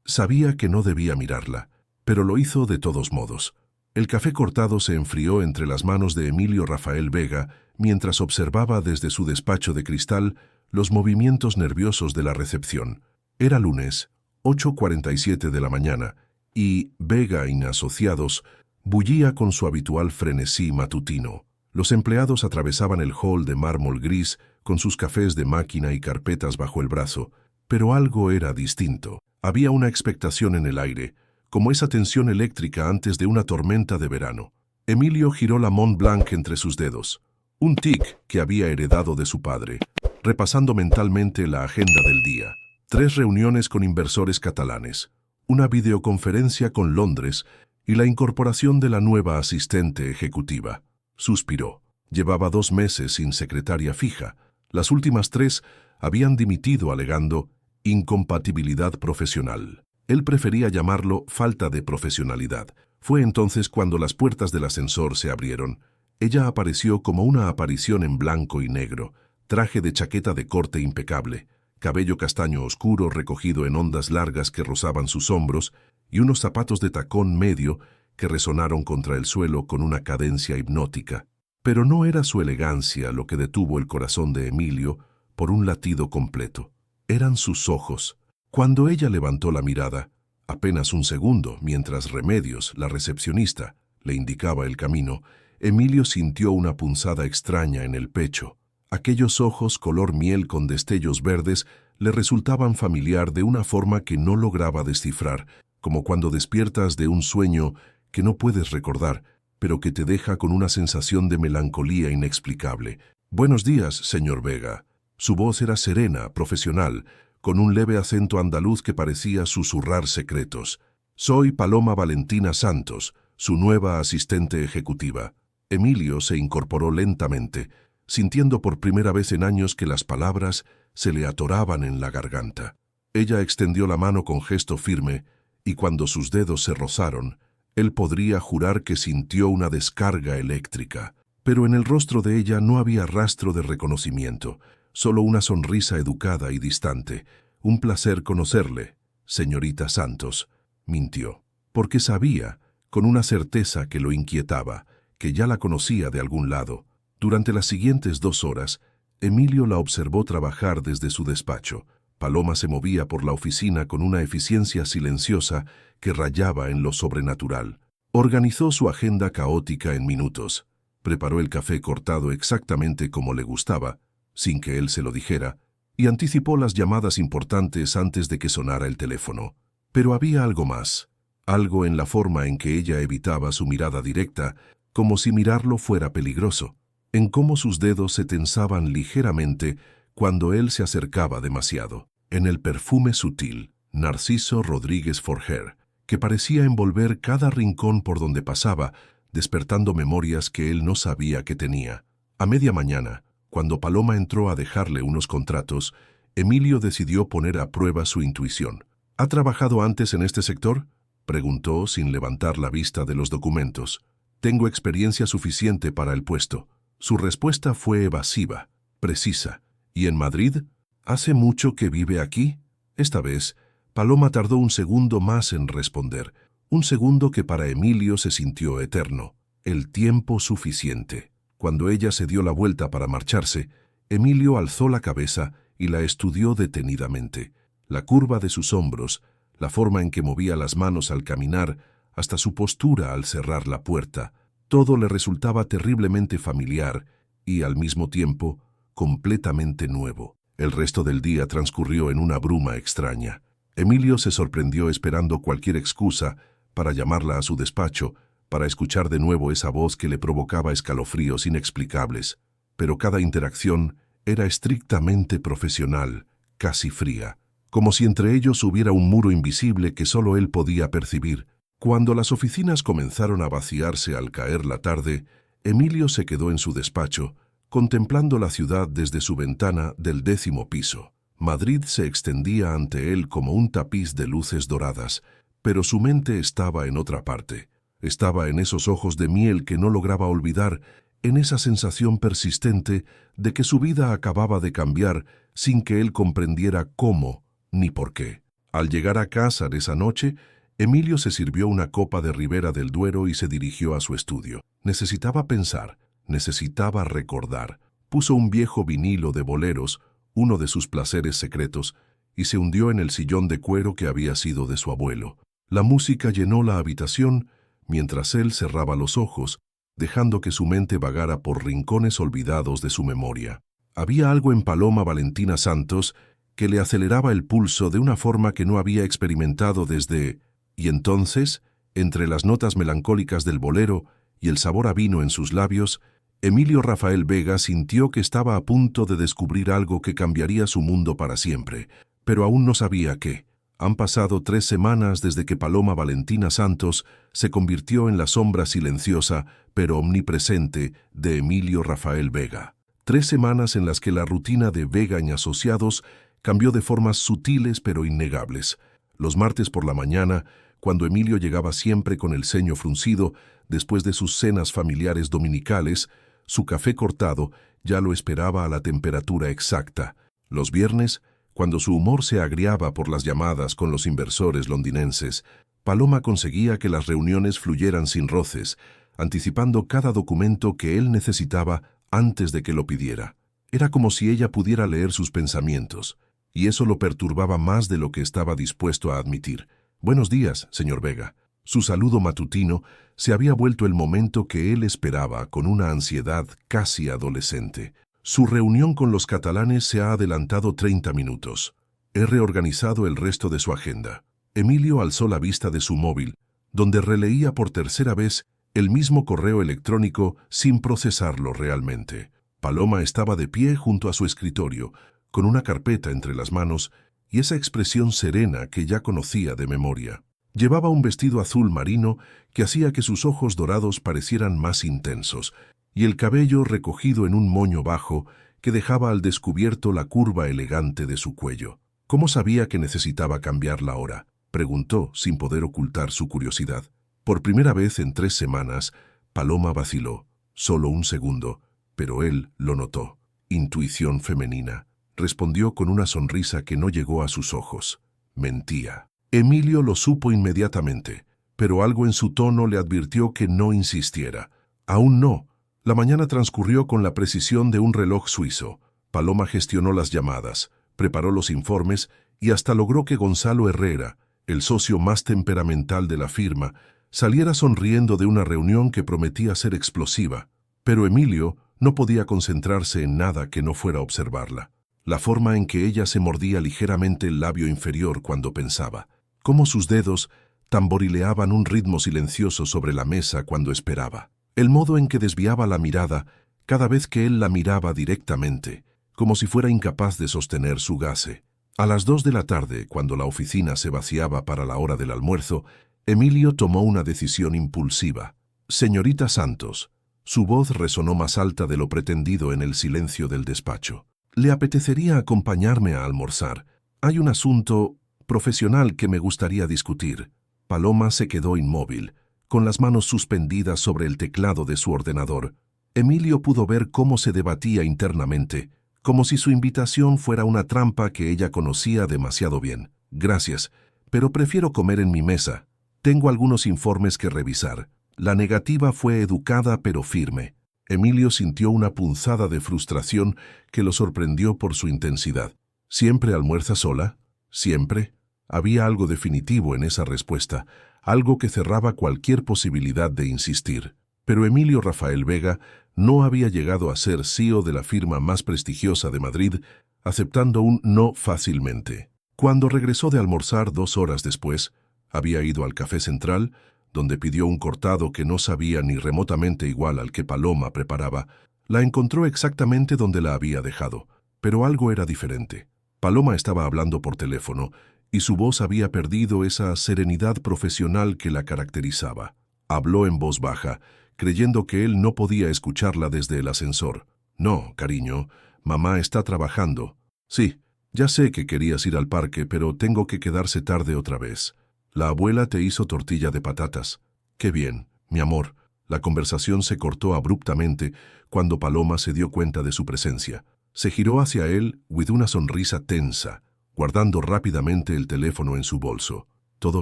Sabía que no debía mirarla, pero lo hizo de todos modos. El café cortado se enfrió entre las manos de Emilio Rafael Vega mientras observaba desde su despacho de cristal los movimientos nerviosos de la recepción. Era lunes, 8:47 de la mañana, y Vega y Asociados bullía con su habitual frenesí matutino. Los empleados atravesaban el hall de mármol gris con sus cafés de máquina y carpetas bajo el brazo, pero algo era distinto. Había una expectación en el aire, como esa tensión eléctrica antes de una tormenta de verano. Emilio giró la Mont Blanc entre sus dedos, un tic que había heredado de su padre, repasando mentalmente la agenda del día. 3 reuniones con inversores catalanes, una videoconferencia con Londres y la incorporación de la nueva asistente ejecutiva. Suspiró. Llevaba 2 meses sin secretaria fija. Las últimas 3 habían dimitido alegando incompatibilidad profesional. Él prefería llamarlo falta de profesionalidad. Fue entonces cuando las puertas del ascensor se abrieron. Ella apareció como una aparición en blanco y negro, traje de chaqueta de corte impecable, cabello castaño oscuro recogido en ondas largas que rozaban sus hombros y unos zapatos de tacón medio que resonaron contra el suelo con una cadencia hipnótica. Pero no era su elegancia lo que detuvo el corazón de Emilio por un latido completo. Eran sus ojos. Cuando ella levantó la mirada, apenas un segundo, mientras Remedios, la recepcionista, le indicaba el camino, Emilio sintió una punzada extraña en el pecho. Aquellos ojos color miel con destellos verdes le resultaban familiar de una forma que no lograba descifrar, como cuando despiertas de un sueño que no puedes recordar, pero que te deja con una sensación de melancolía inexplicable. «Buenos días, señor Vega». Su voz era serena, profesional, con un leve acento andaluz que parecía susurrar secretos. «Soy Paloma Valentina Santos, su nueva asistente ejecutiva». Emilio se incorporó lentamente, sintiendo por primera vez en años que las palabras se le atoraban en la garganta. Ella extendió la mano con gesto firme, y cuando sus dedos se rozaron, él podría jurar que sintió una descarga eléctrica. Pero en el rostro de ella no había rastro de reconocimiento, solo una sonrisa educada y distante. «Un placer conocerle, señorita Santos», mintió, porque sabía, con una certeza que lo inquietaba, que ya la conocía de algún lado. Durante las siguientes 2 horas, Emilio la observó trabajar desde su despacho. Paloma se movía por la oficina con una eficiencia silenciosa que rayaba en lo sobrenatural. Organizó su agenda caótica en minutos. Preparó el café cortado exactamente como le gustaba, sin que él se lo dijera, y anticipó las llamadas importantes antes de que sonara el teléfono. Pero había algo más, algo en la forma en que ella evitaba su mirada directa, como si mirarlo fuera peligroso, en cómo sus dedos se tensaban ligeramente cuando él se acercaba demasiado, en el perfume sutil, Narciso Rodríguez Forger, que parecía envolver cada rincón por donde pasaba, despertando memorias que él no sabía que tenía. A media mañana, cuando Paloma entró a dejarle unos contratos, Emilio decidió poner a prueba su intuición. «¿Ha trabajado antes en este sector?», preguntó sin levantar la vista de los documentos. «Tengo experiencia suficiente para el puesto». Su respuesta fue evasiva, precisa. «¿Y en Madrid? ¿Hace mucho que vive aquí?». Esta vez, Paloma tardó un segundo más en responder, un segundo que para Emilio se sintió eterno, el tiempo suficiente. Cuando ella se dio la vuelta para marcharse, Emilio alzó la cabeza y la estudió detenidamente. La curva de sus hombros, la forma en que movía las manos al caminar, hasta su postura al cerrar la puerta, todo le resultaba terriblemente familiar y, al mismo tiempo, completamente nuevo. El resto del día transcurrió en una bruma extraña. Emilio se sorprendió esperando cualquier excusa para llamarla a su despacho, para escuchar de nuevo esa voz que le provocaba escalofríos inexplicables. Pero cada interacción era estrictamente profesional, casi fría, como si entre ellos hubiera un muro invisible que solo él podía percibir. Cuando las oficinas comenzaron a vaciarse al caer la tarde, Emilio se quedó en su despacho, contemplando la ciudad desde su ventana del 10º piso. Madrid se extendía ante él como un tapiz de luces doradas, pero su mente estaba en otra parte. Estaba en esos ojos de miel que no lograba olvidar, en esa sensación persistente de que su vida acababa de cambiar sin que él comprendiera cómo ni por qué. Al llegar a casa de esa noche, Emilio se sirvió una copa de Ribera del Duero y se dirigió a su estudio. Necesitaba pensar, necesitaba recordar. Puso un viejo vinilo de boleros, uno de sus placeres secretos, y se hundió en el sillón de cuero que había sido de su abuelo. La música llenó la habitación mientras él cerraba los ojos, dejando que su mente vagara por rincones olvidados de su memoria. Había algo en Paloma Valentina Santos que le aceleraba el pulso de una forma que no había experimentado desde... Y entonces, entre las notas melancólicas del bolero y el sabor a vino en sus labios, Emilio Rafael Vega sintió que estaba a punto de descubrir algo que cambiaría su mundo para siempre, pero aún no sabía qué. Han pasado 3 semanas desde que Paloma Valentina Santos se convirtió en la sombra silenciosa, pero omnipresente, de Emilio Rafael Vega. 3 semanas en las que la rutina de Vega y Asociados cambió de formas sutiles pero innegables. Los martes por la mañana, cuando Emilio llegaba siempre con el ceño fruncido, después de sus cenas familiares dominicales, su café cortado ya lo esperaba a la temperatura exacta. Los viernes, cuando su humor se agriaba por las llamadas con los inversores londinenses, Paloma conseguía que las reuniones fluyeran sin roces, anticipando cada documento que él necesitaba antes de que lo pidiera. Era como si ella pudiera leer sus pensamientos, y eso lo perturbaba más de lo que estaba dispuesto a admitir. «Buenos días, señor Vega». Su saludo matutino se había vuelto el momento que él esperaba con una ansiedad casi adolescente. Su reunión con los catalanes se ha adelantado 30 minutos. He reorganizado el resto de su agenda. Emilio alzó la vista de su móvil, donde releía por tercera vez el mismo correo electrónico sin procesarlo realmente. Paloma estaba de pie junto a su escritorio, con una carpeta entre las manos y esa expresión serena que ya conocía de memoria. Llevaba un vestido azul marino que hacía que sus ojos dorados parecieran más intensos, y el cabello recogido en un moño bajo que dejaba al descubierto la curva elegante de su cuello. ¿Cómo sabía que necesitaba cambiar la hora?, preguntó, sin poder ocultar su curiosidad. Por primera vez en 3 semanas, Paloma vaciló, solo un segundo, pero él lo notó. Intuición femenina. Respondió con una sonrisa que no llegó a sus ojos. Mentía. Emilio lo supo inmediatamente, pero algo en su tono le advirtió que no insistiera. Aún no. La mañana transcurrió con la precisión de un reloj suizo. Paloma gestionó las llamadas, preparó los informes y hasta logró que Gonzalo Herrera, el socio más temperamental de la firma, saliera sonriendo de una reunión que prometía ser explosiva. Pero Emilio no podía concentrarse en nada que no fuera observarla. La forma en que ella se mordía ligeramente el labio inferior cuando pensaba, cómo sus dedos tamborileaban un ritmo silencioso sobre la mesa cuando esperaba, el modo en que desviaba la mirada cada vez que él la miraba directamente, como si fuera incapaz de sostener su gaze. A las 2 de la tarde, cuando la oficina se vaciaba para la hora del almuerzo, Emilio tomó una decisión impulsiva. «Señorita Santos». Su voz resonó más alta de lo pretendido en el silencio del despacho. «¿Le apetecería acompañarme a almorzar? Hay un asunto profesional que me gustaría discutir». Paloma se quedó inmóvil, con las manos suspendidas sobre el teclado de su ordenador. Emilio pudo ver cómo se debatía internamente, como si su invitación fuera una trampa que ella conocía demasiado bien. «Gracias, pero prefiero comer en mi mesa. Tengo algunos informes que revisar». La negativa fue educada pero firme. Emilio sintió una punzada de frustración que lo sorprendió por su intensidad. «¿Siempre almuerza sola? ¿Siempre?». Había algo definitivo en esa respuesta, algo que cerraba cualquier posibilidad de insistir. Pero Emilio Rafael Vega no había llegado a ser CEO de la firma más prestigiosa de Madrid, aceptando un no fácilmente. Cuando regresó de almorzar 2 horas después, había ido al Café Central, donde pidió un cortado que no sabía ni remotamente igual al que Paloma preparaba. La encontró exactamente donde la había dejado, pero algo era diferente. Paloma estaba hablando por teléfono, y su voz había perdido esa serenidad profesional que la caracterizaba. Habló en voz baja, creyendo que él no podía escucharla desde el ascensor. «No, cariño, mamá está trabajando». «Sí, ya sé que querías ir al parque, pero tengo que quedarse tarde otra vez. La abuela te hizo tortilla de patatas». «Qué bien, mi amor». La conversación se cortó abruptamente cuando Paloma se dio cuenta de su presencia. Se giró hacia él con una sonrisa tensa. guardando rápidamente el teléfono en su bolso. ¿Todo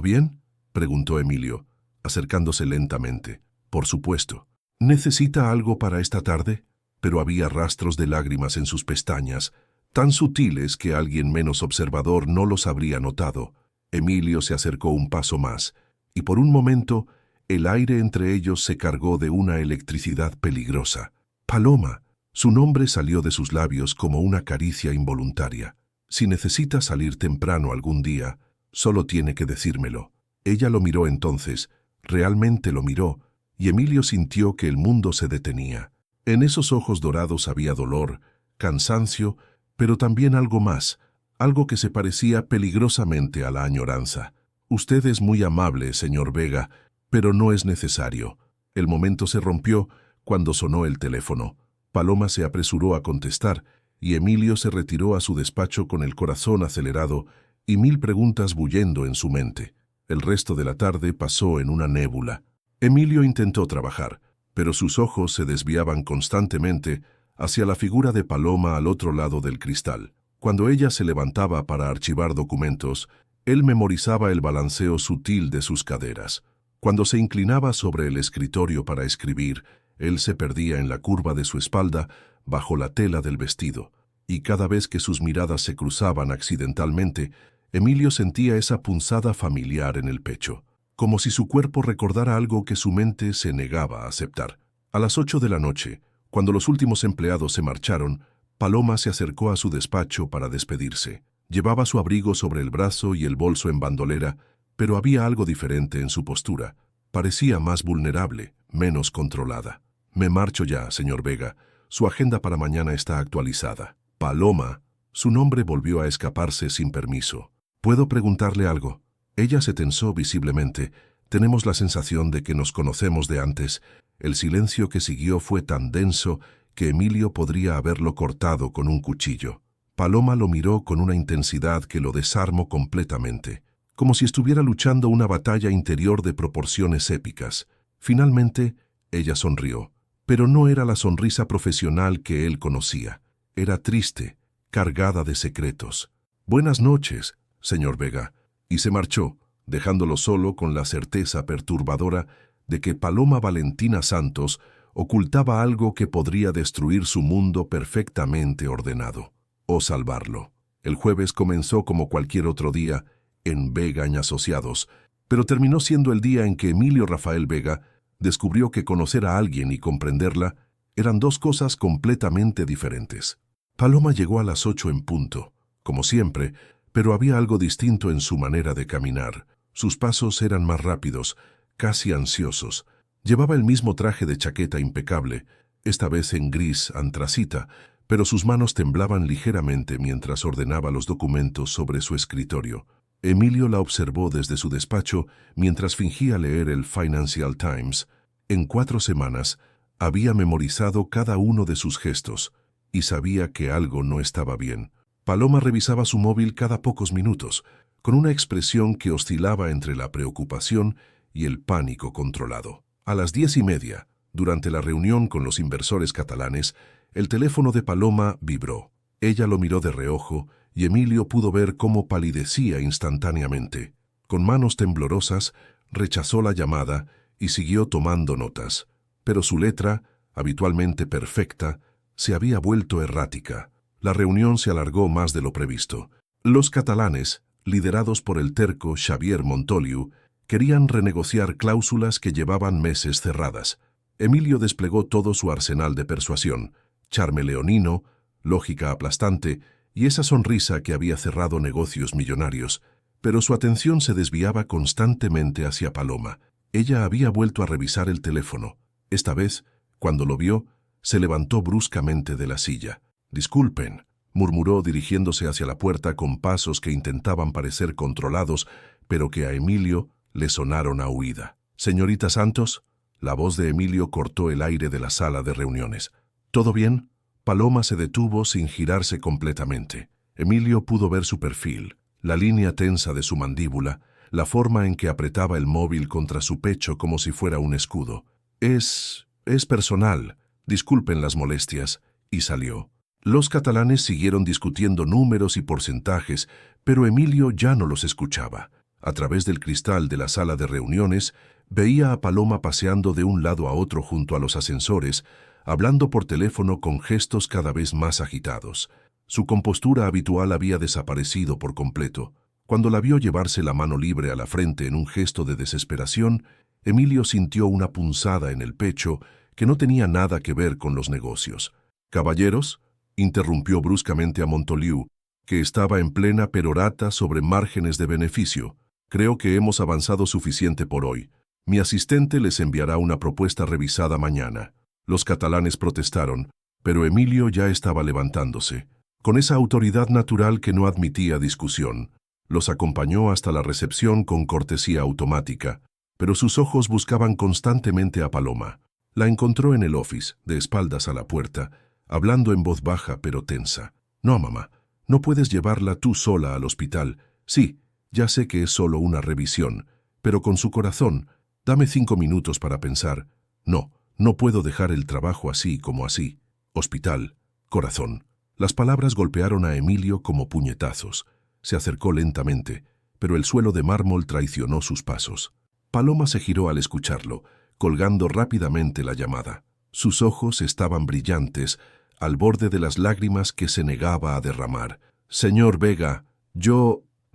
bien?, preguntó Emilio, acercándose lentamente. Por supuesto. ¿Necesita algo para esta tarde? Pero había rastros de lágrimas en sus pestañas, tan sutiles que alguien menos observador no los habría notado. Emilio se acercó un paso más, y por un momento el aire entre ellos se cargó de una electricidad peligrosa. Paloma. Su nombre salió de sus labios como una caricia involuntaria. Si necesita salir temprano algún día, solo tiene que decírmelo. Ella lo miró entonces, realmente lo miró, y Emilio sintió que el mundo se detenía. En esos ojos dorados había dolor, cansancio, pero también algo más, algo que se parecía peligrosamente a la añoranza. Usted es muy amable, señor Vega, pero no es necesario. El momento se rompió cuando sonó el teléfono. Paloma se apresuró a contestar, y Emilio se retiró a su despacho con el corazón acelerado y mil preguntas bullendo en su mente. El resto de la tarde pasó en una nébula. Emilio intentó trabajar, pero sus ojos se desviaban constantemente hacia la figura de Paloma al otro lado del cristal. Cuando ella se levantaba para archivar documentos, él memorizaba el balanceo sutil de sus caderas. Cuando se inclinaba sobre el escritorio para escribir, él se perdía en la curva de su espalda bajo la tela del vestido, y cada vez que sus miradas se cruzaban accidentalmente, Emilio sentía esa punzada familiar en el pecho, como si su cuerpo recordara algo que su mente se negaba a aceptar. A las 8 de la noche, cuando los últimos empleados se marcharon, Paloma se acercó a su despacho para despedirse. Llevaba su abrigo sobre el brazo y el bolso en bandolera, pero había algo diferente en su postura. Parecía más vulnerable, menos controlada. Me marcho ya, señor Vega. Su agenda para mañana está actualizada. Paloma. Su nombre volvió a escaparse sin permiso. ¿Puedo preguntarle algo? Ella se tensó visiblemente. Tenemos la sensación de que nos conocemos de antes. El silencio que siguió fue tan denso que Emilio podría haberlo cortado con un cuchillo. Paloma lo miró con una intensidad que lo desarmó completamente, como si estuviera luchando una batalla interior de proporciones épicas. Finalmente, ella sonrió, pero no era la sonrisa profesional que él conocía. Era triste, cargada de secretos. «Buenas noches, señor Vega», y se marchó, dejándolo solo con la certeza perturbadora de que Paloma Valentina Santos ocultaba algo que podría destruir su mundo perfectamente ordenado, o salvarlo. El jueves comenzó como cualquier otro día en Vega y Asociados, pero terminó siendo el día en que Emilio Rafael Vega descubrió que conocer a alguien y comprenderla eran dos cosas completamente diferentes. Paloma llegó a las 8 en punto, como siempre, pero había algo distinto en su manera de caminar. Sus pasos eran más rápidos, casi ansiosos. Llevaba el mismo traje de chaqueta impecable, esta vez en gris antracita, pero sus manos temblaban ligeramente mientras ordenaba los documentos sobre su escritorio. Emilio la observó desde su despacho mientras fingía leer el Financial Times. En 4 semanas había memorizado cada uno de sus gestos y sabía que algo no estaba bien. Paloma revisaba su móvil cada pocos minutos, con una expresión que oscilaba entre la preocupación y el pánico controlado. A las 10:30, durante la reunión con los inversores catalanes, el teléfono de Paloma vibró. Ella lo miró de reojo y Emilio pudo ver cómo palidecía instantáneamente. Con manos temblorosas, rechazó la llamada y siguió tomando notas. Pero su letra, habitualmente perfecta, se había vuelto errática. La reunión se alargó más de lo previsto. Los catalanes, liderados por el terco Xavier Montoliu, querían renegociar cláusulas que llevaban meses cerradas. Emilio desplegó todo su arsenal de persuasión, charme leonino, lógica aplastante y esa sonrisa que había cerrado negocios millonarios, pero su atención se desviaba constantemente hacia Paloma. Ella había vuelto a revisar el teléfono. Esta vez, cuando lo vio, se levantó bruscamente de la silla. «Disculpen», murmuró dirigiéndose hacia la puerta con pasos que intentaban parecer controlados, pero que a Emilio le sonaron a huida. «Señorita Santos», la voz de Emilio cortó el aire de la sala de reuniones. «¿Todo bien?». Paloma se detuvo sin girarse completamente. Emilio pudo ver su perfil, la línea tensa de su mandíbula, la forma en que apretaba el móvil contra su pecho como si fuera un escudo. Es personal, disculpen las molestias», y salió. Los catalanes siguieron discutiendo números y porcentajes, pero Emilio ya no los escuchaba. A través del cristal de la sala de reuniones, veía a Paloma paseando de un lado a otro junto a los ascensores, hablando por teléfono con gestos cada vez más agitados. Su compostura habitual había desaparecido por completo. Cuando la vio llevarse la mano libre a la frente en un gesto de desesperación, Emilio sintió una punzada en el pecho que no tenía nada que ver con los negocios. «Caballeros», interrumpió bruscamente a Montoliu, que estaba en plena perorata sobre márgenes de beneficio. «Creo que hemos avanzado suficiente por hoy. Mi asistente les enviará una propuesta revisada mañana». Los catalanes protestaron, pero Emilio ya estaba levantándose. Con esa autoridad natural que no admitía discusión, los acompañó hasta la recepción con cortesía automática, pero sus ojos buscaban constantemente a Paloma. La encontró en el office, de espaldas a la puerta, hablando en voz baja pero tensa. «No, mamá, no puedes llevarla tú sola al hospital. Sí, ya sé que es solo una revisión, pero con su corazón, dame 5 minutos para pensar. No puedo dejar el trabajo así como así. Hospital, corazón». Las palabras golpearon a Emilio como puñetazos. Se acercó lentamente, pero el suelo de mármol traicionó sus pasos. Paloma se giró al escucharlo, colgando rápidamente la llamada. Sus ojos estaban brillantes, al borde de las lágrimas que se negaba a derramar. «Señor Vega,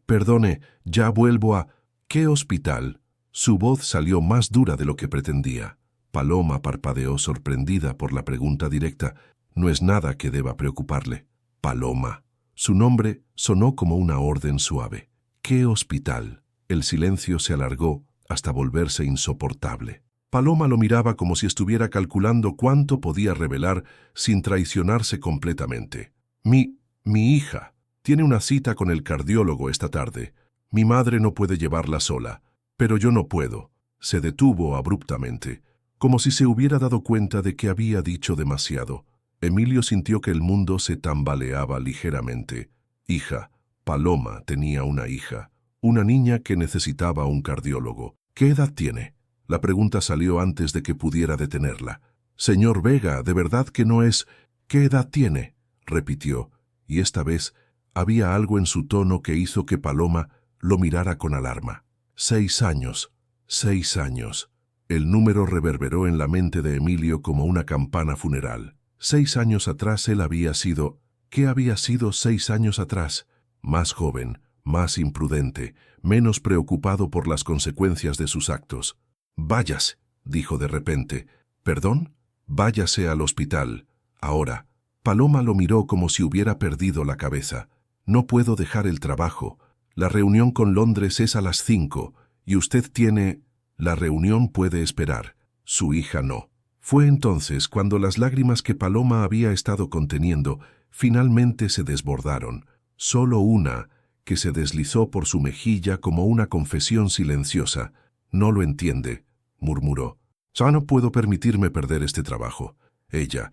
perdone, ya vuelvo a... ¿Qué hospital?» Su voz salió más dura de lo que pretendía. Paloma parpadeó sorprendida por la pregunta directa. «No es nada que deba preocuparle». «Paloma». Su nombre sonó como una orden suave. «¿Qué hospital?» El silencio se alargó hasta volverse insoportable. Paloma lo miraba como si estuviera calculando cuánto podía revelar sin traicionarse completamente. Mi hija tiene una cita con el cardiólogo esta tarde. Mi madre no puede llevarla sola, pero yo no puedo». Se detuvo abruptamente, como si se hubiera dado cuenta de que había dicho demasiado. Emilio sintió que el mundo se tambaleaba ligeramente. Hija. Paloma tenía una hija, una niña que necesitaba un cardiólogo. «¿Qué edad tiene?» La pregunta salió antes de que pudiera detenerla. «Señor Vega, de verdad que no es... ¿Qué edad tiene?», repitió, y esta vez había algo en su tono que hizo que Paloma lo mirara con alarma. 6 años. 6 años. El número reverberó en la mente de Emilio como una campana funeral. 6 años atrás él había sido... ¿Qué había sido 6 años atrás? Más joven, más imprudente, menos preocupado por las consecuencias de sus actos. «Váyase», dijo de repente. «¿Perdón?» «Váyase al hospital. Ahora». Paloma lo miró como si hubiera perdido la cabeza. «No puedo dejar el trabajo. La reunión con Londres es a las 5, y usted tiene... La reunión puede esperar. Su hija no». Fue entonces cuando las lágrimas que Paloma había estado conteniendo finalmente se desbordaron. Solo una, que se deslizó por su mejilla como una confesión silenciosa. «No lo entiende», murmuró. «Ya no puedo permitirme perder este trabajo. Ella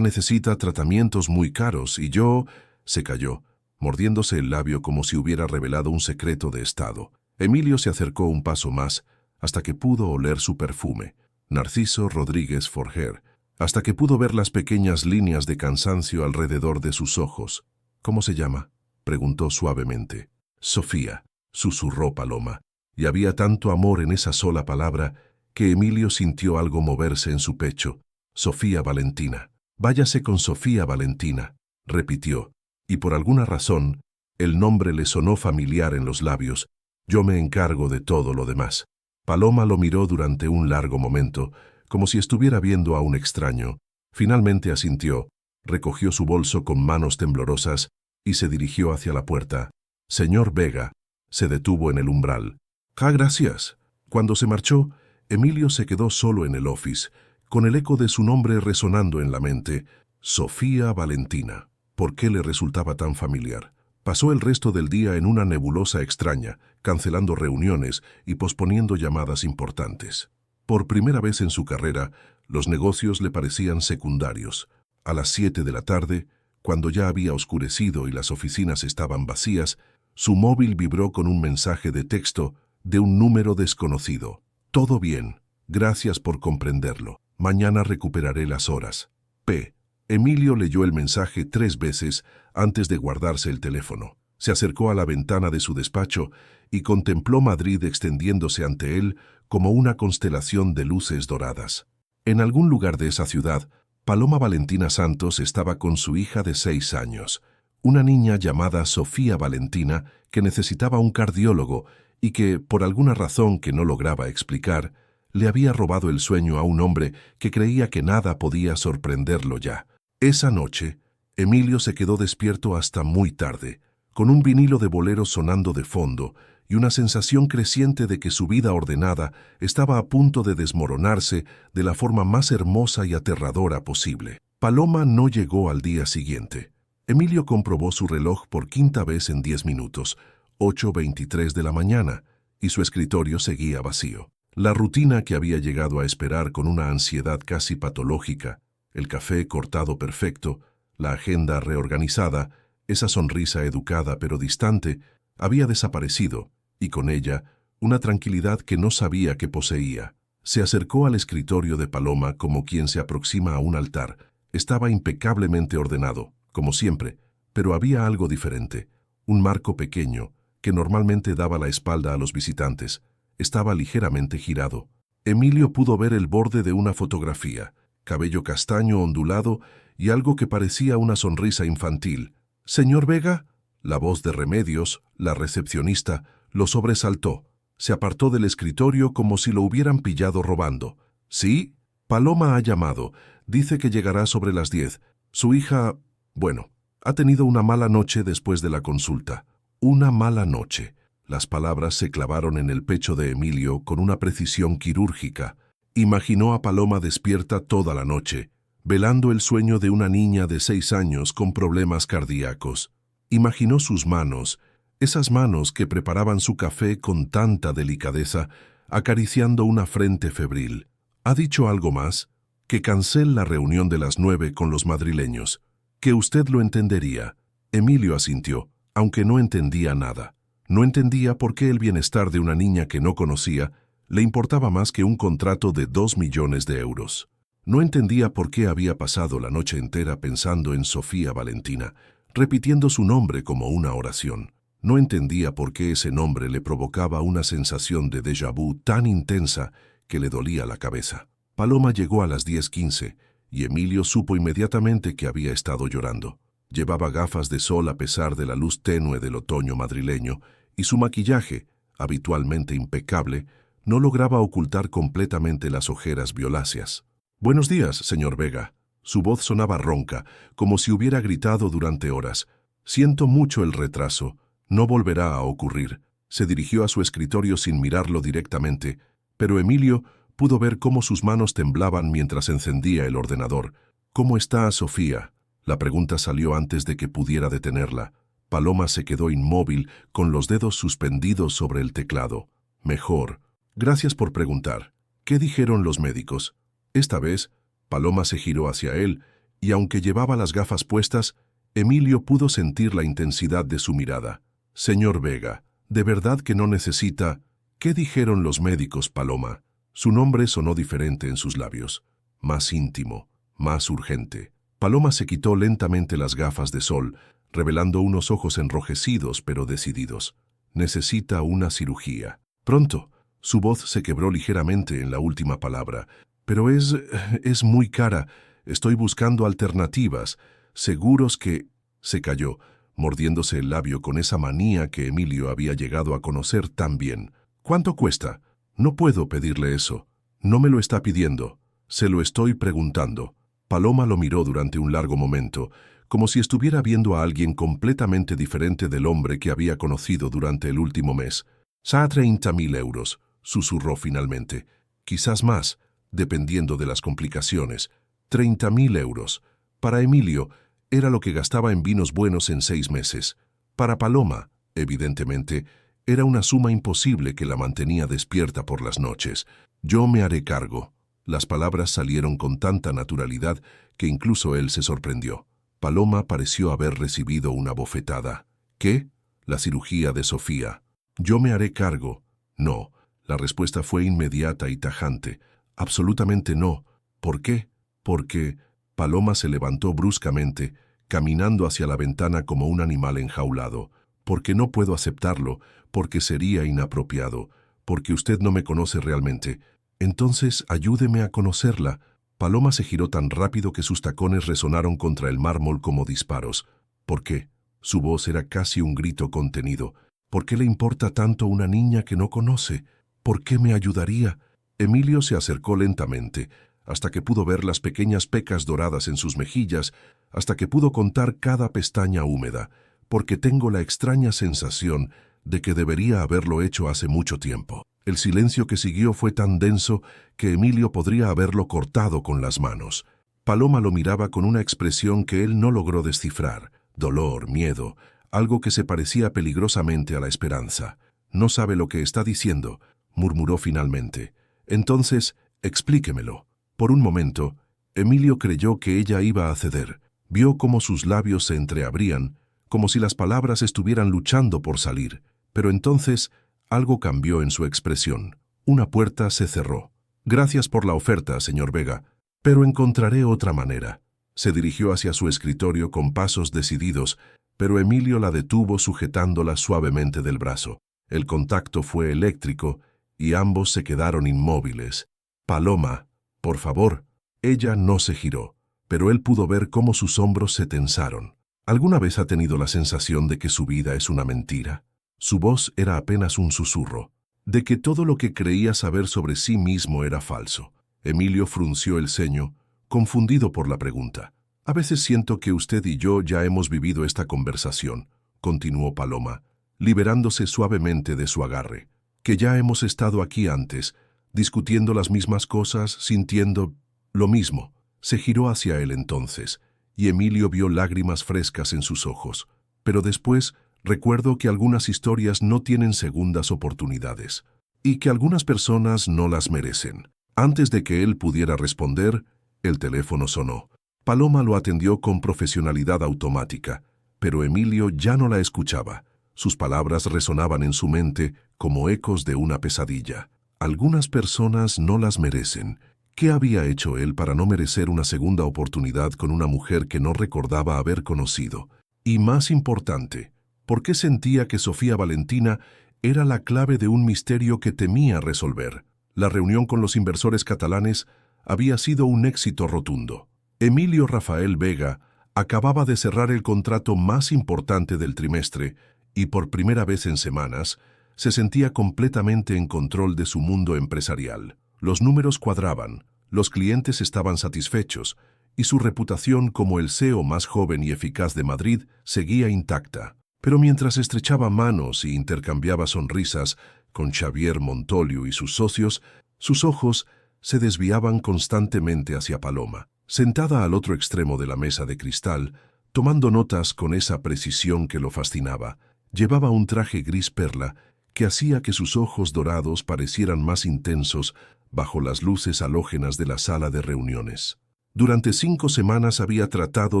necesita tratamientos muy caros y yo...» Se calló, mordiéndose el labio como si hubiera revelado un secreto de estado. Emilio se acercó un paso más, hasta que pudo oler su perfume. Narciso Rodríguez Forger, hasta que pudo ver las pequeñas líneas de cansancio alrededor de sus ojos. «¿Cómo se llama?», preguntó suavemente. «Sofía», susurró Paloma, y había tanto amor en esa sola palabra que Emilio sintió algo moverse en su pecho. «Sofía Valentina». «Váyase con Sofía Valentina», repitió, y por alguna razón el nombre le sonó familiar en los labios. «Yo me encargo de todo lo demás». Paloma lo miró durante un largo momento, como si estuviera viendo a un extraño. Finalmente asintió, recogió su bolso con manos temblorosas y se dirigió hacia la puerta. «Señor Vega», se detuvo en el umbral. «Ah, gracias». Cuando se marchó, Emilio se quedó solo en el office, con el eco de su nombre resonando en la mente. Sofía Valentina. ¿Por qué le resultaba tan familiar? Pasó el resto del día en una nebulosa extraña, cancelando reuniones y posponiendo llamadas importantes. Por primera vez en su carrera, los negocios le parecían secundarios. A las 7 de la tarde, cuando ya había oscurecido y las oficinas estaban vacías, su móvil vibró con un mensaje de texto de un número desconocido. «Todo bien. Gracias por comprenderlo. Mañana recuperaré las horas. P. Emilio leyó el mensaje 3 veces antes de guardarse el teléfono. Se acercó a la ventana de su despacho y contempló Madrid extendiéndose ante él como una constelación de luces doradas. En algún lugar de esa ciudad, Paloma Valentina Santos estaba con su hija de 6 años, una niña llamada Sofía Valentina que necesitaba un cardiólogo y que, por alguna razón que no lograba explicar, le había robado el sueño a un hombre que creía que nada podía sorprenderlo ya. Esa noche, Emilio se quedó despierto hasta muy tarde, con un vinilo de boleros sonando de fondo y una sensación creciente de que su vida ordenada estaba a punto de desmoronarse de la forma más hermosa y aterradora posible. Paloma no llegó al día siguiente. Emilio comprobó su reloj por 5ª vez en 10 minutos, 8:23 de la mañana, y su escritorio seguía vacío. La rutina que había llegado a esperar con una ansiedad casi patológica, el café cortado perfecto, la agenda reorganizada, esa sonrisa educada pero distante, había desaparecido, y con ella, una tranquilidad que no sabía que poseía. Se acercó al escritorio de Paloma como quien se aproxima a un altar. Estaba impecablemente ordenado, como siempre, pero había algo diferente. Un marco pequeño, que normalmente daba la espalda a los visitantes, estaba ligeramente girado. Emilio pudo ver el borde de una fotografía, cabello castaño ondulado y algo que parecía una sonrisa infantil. «¿Señor Vega?» La voz de Remedios, la recepcionista, lo sobresaltó. Se apartó del escritorio como si lo hubieran pillado robando. «¿Sí? Paloma ha llamado. Dice que llegará sobre las 10. Su hija, bueno, ha tenido una mala noche después de la consulta». Una mala noche. Las palabras se clavaron en el pecho de Emilio con una precisión quirúrgica. Imaginó a Paloma despierta toda la noche, velando el sueño de una niña de 6 años con problemas cardíacos. Imaginó sus manos, esas manos que preparaban su café con tanta delicadeza, acariciando una frente febril. ¿Ha dicho algo más? Que cancele la reunión de las 9 con los madrileños. Que usted lo entendería. Emilio asintió, aunque no entendía nada. No entendía por qué el bienestar de una niña que no conocía le importaba más que un contrato de 2 millones de euros. No entendía por qué había pasado la noche entera pensando en Sofía Valentina, repitiendo su nombre como una oración. No entendía por qué ese nombre le provocaba una sensación de déjà vu tan intensa que le dolía la cabeza. Paloma llegó a las 10:15 y Emilio supo inmediatamente que había estado llorando. Llevaba gafas de sol a pesar de la luz tenue del otoño madrileño y su maquillaje, habitualmente impecable, no lograba ocultar completamente las ojeras violáceas. «Buenos días, señor Vega». Su voz sonaba ronca, como si hubiera gritado durante horas. «Siento mucho el retraso. No volverá a ocurrir». Se dirigió a su escritorio sin mirarlo directamente, pero Emilio pudo ver cómo sus manos temblaban mientras encendía el ordenador. «¿Cómo está Sofía?». La pregunta salió antes de que pudiera detenerla. Paloma se quedó inmóvil, con los dedos suspendidos sobre el teclado. «Mejor. Gracias por preguntar. ¿Qué dijeron los médicos?». Esta vez, Paloma se giró hacia él, y aunque llevaba las gafas puestas, Emilio pudo sentir la intensidad de su mirada. «Señor Vega, ¿de verdad que no necesita...?» «¿Qué dijeron los médicos, Paloma?». Su nombre sonó diferente en sus labios. Más íntimo, más urgente. Paloma se quitó lentamente las gafas de sol, revelando unos ojos enrojecidos pero decididos. «Necesita una cirugía». «Pronto». Su voz se quebró ligeramente en la última palabra. «Pero es muy cara. Estoy buscando alternativas. Seguros que...». Se calló, mordiéndose el labio con esa manía que Emilio había llegado a conocer tan bien. «¿Cuánto cuesta?». «No puedo pedirle eso». «No me lo está pidiendo. Se lo estoy preguntando». Paloma lo miró durante un largo momento, como si estuviera viendo a alguien completamente diferente del hombre que había conocido durante el último mes. «Sa 30.000 euros», susurró finalmente. «Quizás más, dependiendo de las complicaciones. 30.000 euros. Para Emilio, era lo que gastaba en vinos buenos en 6 meses. Para Paloma, evidentemente, era una suma imposible que la mantenía despierta por las noches. «Yo me haré cargo». Las palabras salieron con tanta naturalidad que incluso él se sorprendió. Paloma pareció haber recibido una bofetada. «¿Qué?». «La cirugía de Sofía». «Yo me haré cargo». «No». La respuesta fue inmediata y tajante. «Absolutamente no». «¿Por qué?». «Porque...». Paloma se levantó bruscamente, caminando hacia la ventana como un animal enjaulado. Porque no puedo aceptarlo, porque sería inapropiado, porque usted no me conoce realmente. Entonces, ayúdeme a conocerla. Paloma se giró tan rápido que sus tacones resonaron contra el mármol como disparos. ¿Por qué? Su voz era casi un grito contenido. ¿Por qué le importa tanto una niña que no conoce? ¿Por qué me ayudaría? Emilio se acercó lentamente, hasta que pudo ver las pequeñas pecas doradas en sus mejillas, hasta que pudo contar cada pestaña húmeda, porque tengo la extraña sensación de que debería haberlo hecho hace mucho tiempo. El silencio que siguió fue tan denso que Emilio podría haberlo cortado con las manos. Paloma lo miraba con una expresión que él no logró descifrar: dolor, miedo, algo que se parecía peligrosamente a la esperanza. «No sabe lo que está diciendo», murmuró finalmente. «Entonces, explíquemelo». Por un momento, Emilio creyó que ella iba a ceder. Vio cómo sus labios se entreabrían, como si las palabras estuvieran luchando por salir. Pero entonces, algo cambió en su expresión. Una puerta se cerró. «Gracias por la oferta, señor Vega, pero encontraré otra manera». Se dirigió hacia su escritorio con pasos decididos, pero Emilio la detuvo sujetándola suavemente del brazo. El contacto fue eléctrico y ambos se quedaron inmóviles. «Paloma, por favor». Ella no se giró, pero él pudo ver cómo sus hombros se tensaron. ¿Alguna vez ha tenido la sensación de que su vida es una mentira? Su voz era apenas un susurro, de que todo lo que creía saber sobre sí mismo era falso. Emilio frunció el ceño, confundido por la pregunta. «A veces siento que usted y yo ya hemos vivido esta conversación», continuó Paloma, liberándose suavemente de su agarre. «Que ya hemos estado aquí antes, discutiendo las mismas cosas, sintiendo lo mismo». Se giró hacia él entonces, y Emilio vio lágrimas frescas en sus ojos. «Pero después, recuerdo que algunas historias no tienen segundas oportunidades, y que algunas personas no las merecen». Antes de que él pudiera responder, el teléfono sonó. Paloma lo atendió con profesionalidad automática, pero Emilio ya no la escuchaba. Sus palabras resonaban en su mente como ecos de una pesadilla. Algunas personas no las merecen. ¿Qué había hecho él para no merecer una segunda oportunidad con una mujer que no recordaba haber conocido? Y más importante, ¿por qué sentía que Sofía Valentina era la clave de un misterio que temía resolver? La reunión con los inversores catalanes había sido un éxito rotundo. Emilio Rafael Vega acababa de cerrar el contrato más importante del trimestre y por primera vez en semanas se sentía completamente en control de su mundo empresarial. Los números cuadraban, los clientes estaban satisfechos y su reputación como el CEO más joven y eficaz de Madrid seguía intacta. Pero mientras estrechaba manos y intercambiaba sonrisas con Xavier Montoliu y sus socios, sus ojos se desviaban constantemente hacia Paloma, sentada al otro extremo de la mesa de cristal, tomando notas con esa precisión que lo fascinaba. Llevaba un traje gris perla que hacía que sus ojos dorados parecieran más intensos bajo las luces halógenas de la sala de reuniones. Durante 5 semanas había tratado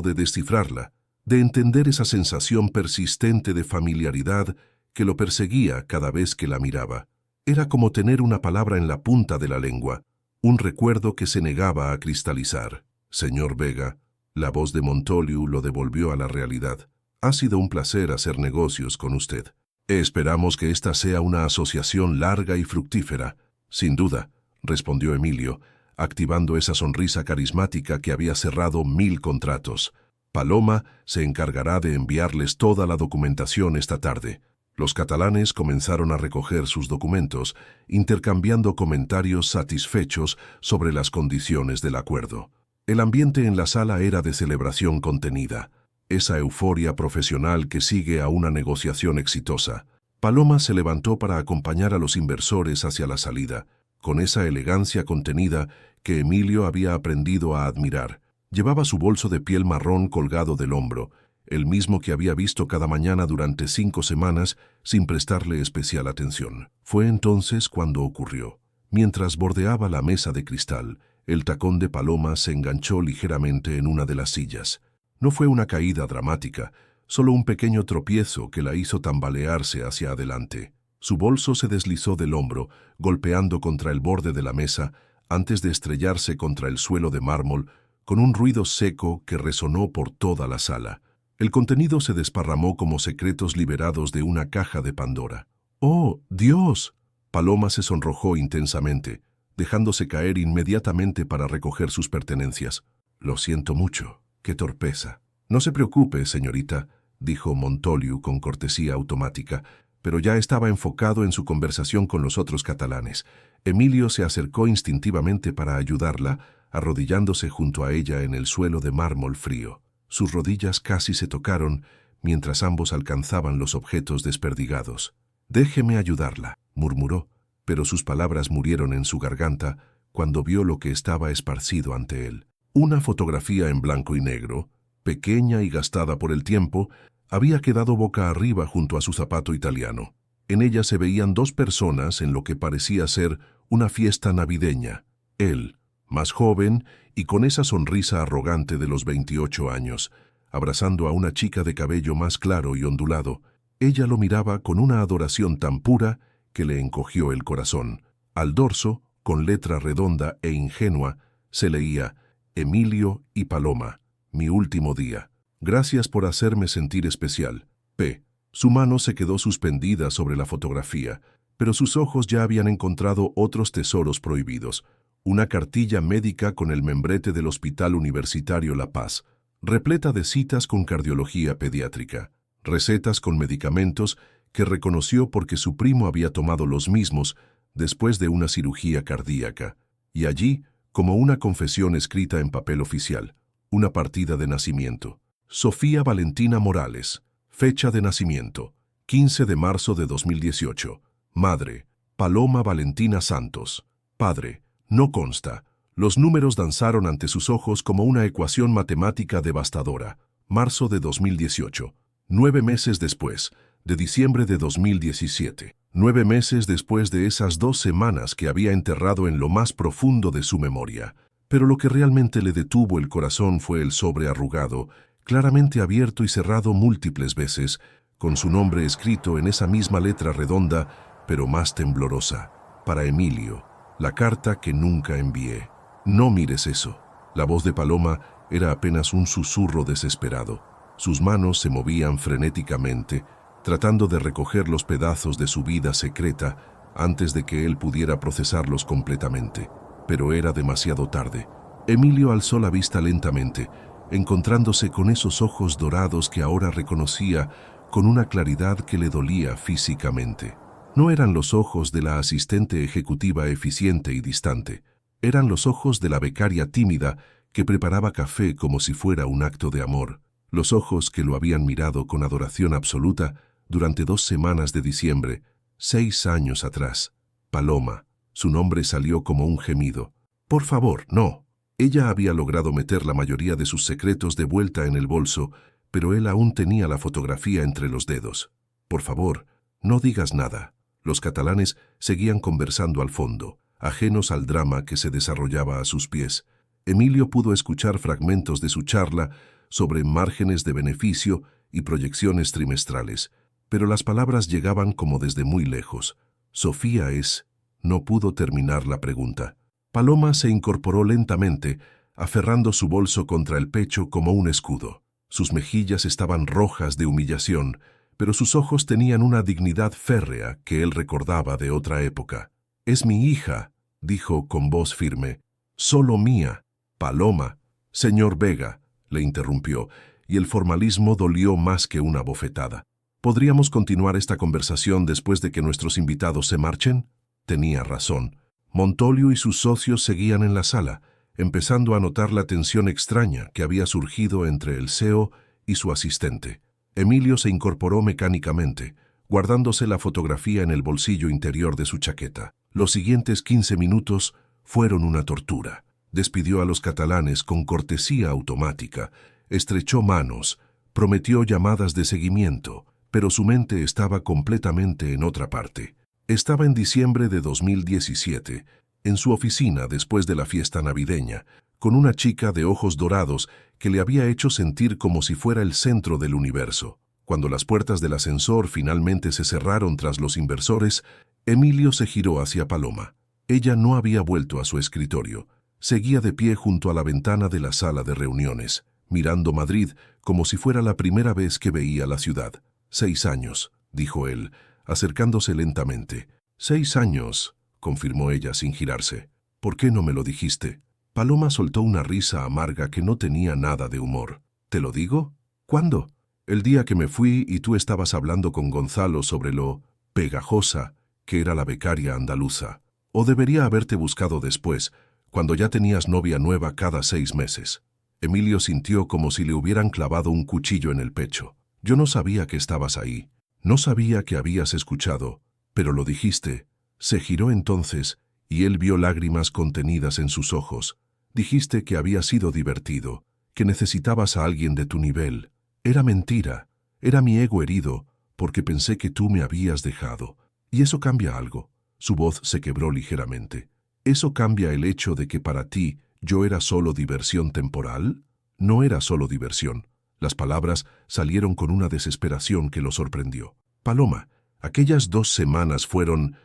de descifrarla, de entender esa sensación persistente de familiaridad que lo perseguía cada vez que la miraba. Era como tener una palabra en la punta de la lengua, un recuerdo que se negaba a cristalizar. «Señor Vega», la voz de Montoliu lo devolvió a la realidad. «Ha sido un placer hacer negocios con usted. Esperamos que esta sea una asociación larga y fructífera». «Sin duda», respondió Emilio, activando esa sonrisa carismática que había cerrado 1000 contratos. «Paloma se encargará de enviarles toda la documentación esta tarde». Los catalanes comenzaron a recoger sus documentos, intercambiando comentarios satisfechos sobre las condiciones del acuerdo. El ambiente en la sala era de celebración contenida, esa euforia profesional que sigue a una negociación exitosa. Paloma se levantó para acompañar a los inversores hacia la salida, con esa elegancia contenida que Emilio había aprendido a admirar. Llevaba su bolso de piel marrón colgado del hombro, el mismo que había visto cada mañana durante 5 semanas sin prestarle especial atención. Fue entonces cuando ocurrió. Mientras bordeaba la mesa de cristal, el tacón de Paloma se enganchó ligeramente en una de las sillas. No fue una caída dramática, solo un pequeño tropiezo que la hizo tambalearse hacia adelante. Su bolso se deslizó del hombro, golpeando contra el borde de la mesa, antes de estrellarse contra el suelo de mármol con un ruido seco que resonó por toda la sala. El contenido se desparramó como secretos liberados de una caja de Pandora. ¡Oh, Dios! Paloma se sonrojó intensamente, dejándose caer inmediatamente para recoger sus pertenencias. Lo siento mucho. ¡Qué torpeza! No se preocupe, señorita, dijo Montoliu con cortesía automática, pero ya estaba enfocado en su conversación con los otros catalanes. Emilio se acercó instintivamente para ayudarla, arrodillándose junto a ella en el suelo de mármol frío. Sus rodillas casi se tocaron mientras ambos alcanzaban los objetos desperdigados. «Déjeme ayudarla», murmuró, pero sus palabras murieron en su garganta cuando vio lo que estaba esparcido ante él. Una fotografía en blanco y negro, pequeña y gastada por el tiempo, había quedado boca arriba junto a su zapato italiano. En ella se veían dos personas en lo que parecía ser una fiesta navideña. Él, más joven y con esa sonrisa arrogante de los 28 años, abrazando a una chica de cabello más claro y ondulado. Ella lo miraba con una adoración tan pura que le encogió el corazón. Al dorso, con letra redonda e ingenua, se leía «Emilio y Paloma, mi último día. Gracias por hacerme sentir especial. P». Su mano se quedó suspendida sobre la fotografía, pero sus ojos ya habían encontrado otros tesoros prohibidos. Una cartilla médica con el membrete del Hospital Universitario La Paz, repleta de citas con cardiología pediátrica, recetas con medicamentos que reconoció porque su primo había tomado los mismos después de una cirugía cardíaca, y allí, como una confesión escrita en papel oficial, una partida de nacimiento. Sofía Valentina Morales, fecha de nacimiento, 15 de marzo de 2018. Madre, Paloma Valentina Santos. Padre, no consta. Los números danzaron ante sus ojos como una ecuación matemática devastadora. Marzo de 2018. 9 meses después, de diciembre de 2017. 9 meses después de esas 2 semanas que había enterrado en lo más profundo de su memoria. Pero lo que realmente le detuvo el corazón fue el sobre arrugado, claramente abierto y cerrado múltiples veces, con su nombre escrito en esa misma letra redonda, pero más temblorosa. Para Emilio, la carta que nunca envié. No mires eso. La voz de Paloma era apenas un susurro desesperado. Sus manos se movían frenéticamente, tratando de recoger los pedazos de su vida secreta antes de que él pudiera procesarlos completamente. Pero era demasiado tarde. Emilio alzó la vista lentamente, encontrándose con esos ojos dorados que ahora reconocía con una claridad que le dolía físicamente. No eran los ojos de la asistente ejecutiva eficiente y distante. Eran los ojos de la becaria tímida que preparaba café como si fuera un acto de amor. Los ojos que lo habían mirado con adoración absoluta durante 2 semanas de diciembre, 6 años atrás. Paloma. Su nombre salió como un gemido. Por favor, no. Ella había logrado meter la mayoría de sus secretos de vuelta en el bolso, pero él aún tenía la fotografía entre los dedos. Por favor, no digas nada. Los catalanes seguían conversando al fondo, ajenos al drama que se desarrollaba a sus pies. Emilio pudo escuchar fragmentos de su charla sobre márgenes de beneficio y proyecciones trimestrales, pero las palabras llegaban como desde muy lejos. Sofía es... No pudo terminar la pregunta. Paloma se incorporó lentamente, aferrando su bolso contra el pecho como un escudo. Sus mejillas estaban rojas de humillación, pero sus ojos tenían una dignidad férrea que él recordaba de otra época. «Es mi hija», dijo con voz firme. «Solo mía». «Paloma». «Señor Vega», le interrumpió, y el formalismo dolió más que una bofetada. «¿Podríamos continuar esta conversación después de que nuestros invitados se marchen?» Tenía razón. Montoliu y sus socios seguían en la sala, empezando a notar la tensión extraña que había surgido entre el CEO y su asistente. Emilio se incorporó mecánicamente, guardándose la fotografía en el bolsillo interior de su chaqueta. Los siguientes 15 minutos fueron una tortura. Despidió a los catalanes con cortesía automática, estrechó manos, prometió llamadas de seguimiento, pero su mente estaba completamente en otra parte. Estaba en diciembre de 2017, en su oficina después de la fiesta navideña, con una chica de ojos dorados que le había hecho sentir como si fuera el centro del universo. Cuando las puertas del ascensor finalmente se cerraron tras los inversores, Emilio se giró hacia Paloma. Ella no había vuelto a su escritorio. Seguía de pie junto a la ventana de la sala de reuniones, mirando Madrid como si fuera la primera vez que veía la ciudad. 6 años, dijo él, acercándose lentamente. 6 años, confirmó ella sin girarse. ¿Por qué no me lo dijiste? Paloma soltó una risa amarga que no tenía nada de humor. ¿Te lo digo? ¿Cuándo? El día que me fui y tú estabas hablando con Gonzalo sobre lo pegajosa que era la becaria andaluza. O debería haberte buscado después, cuando ya tenías novia nueva cada 6 meses. Emilio sintió como si le hubieran clavado un cuchillo en el pecho. Yo no sabía que estabas ahí. No sabía que habías escuchado, pero lo dijiste. Se giró entonces, y él vio lágrimas contenidas en sus ojos. Dijiste que había sido divertido, que necesitabas a alguien de tu nivel. Era mentira, era mi ego herido, porque pensé que tú me habías dejado. Y eso cambia algo. Su voz se quebró ligeramente. ¿Eso cambia el hecho de que para ti yo era solo diversión temporal? No era solo diversión. Las palabras salieron con una desesperación que lo sorprendió. Paloma, aquellas 2 semanas fueron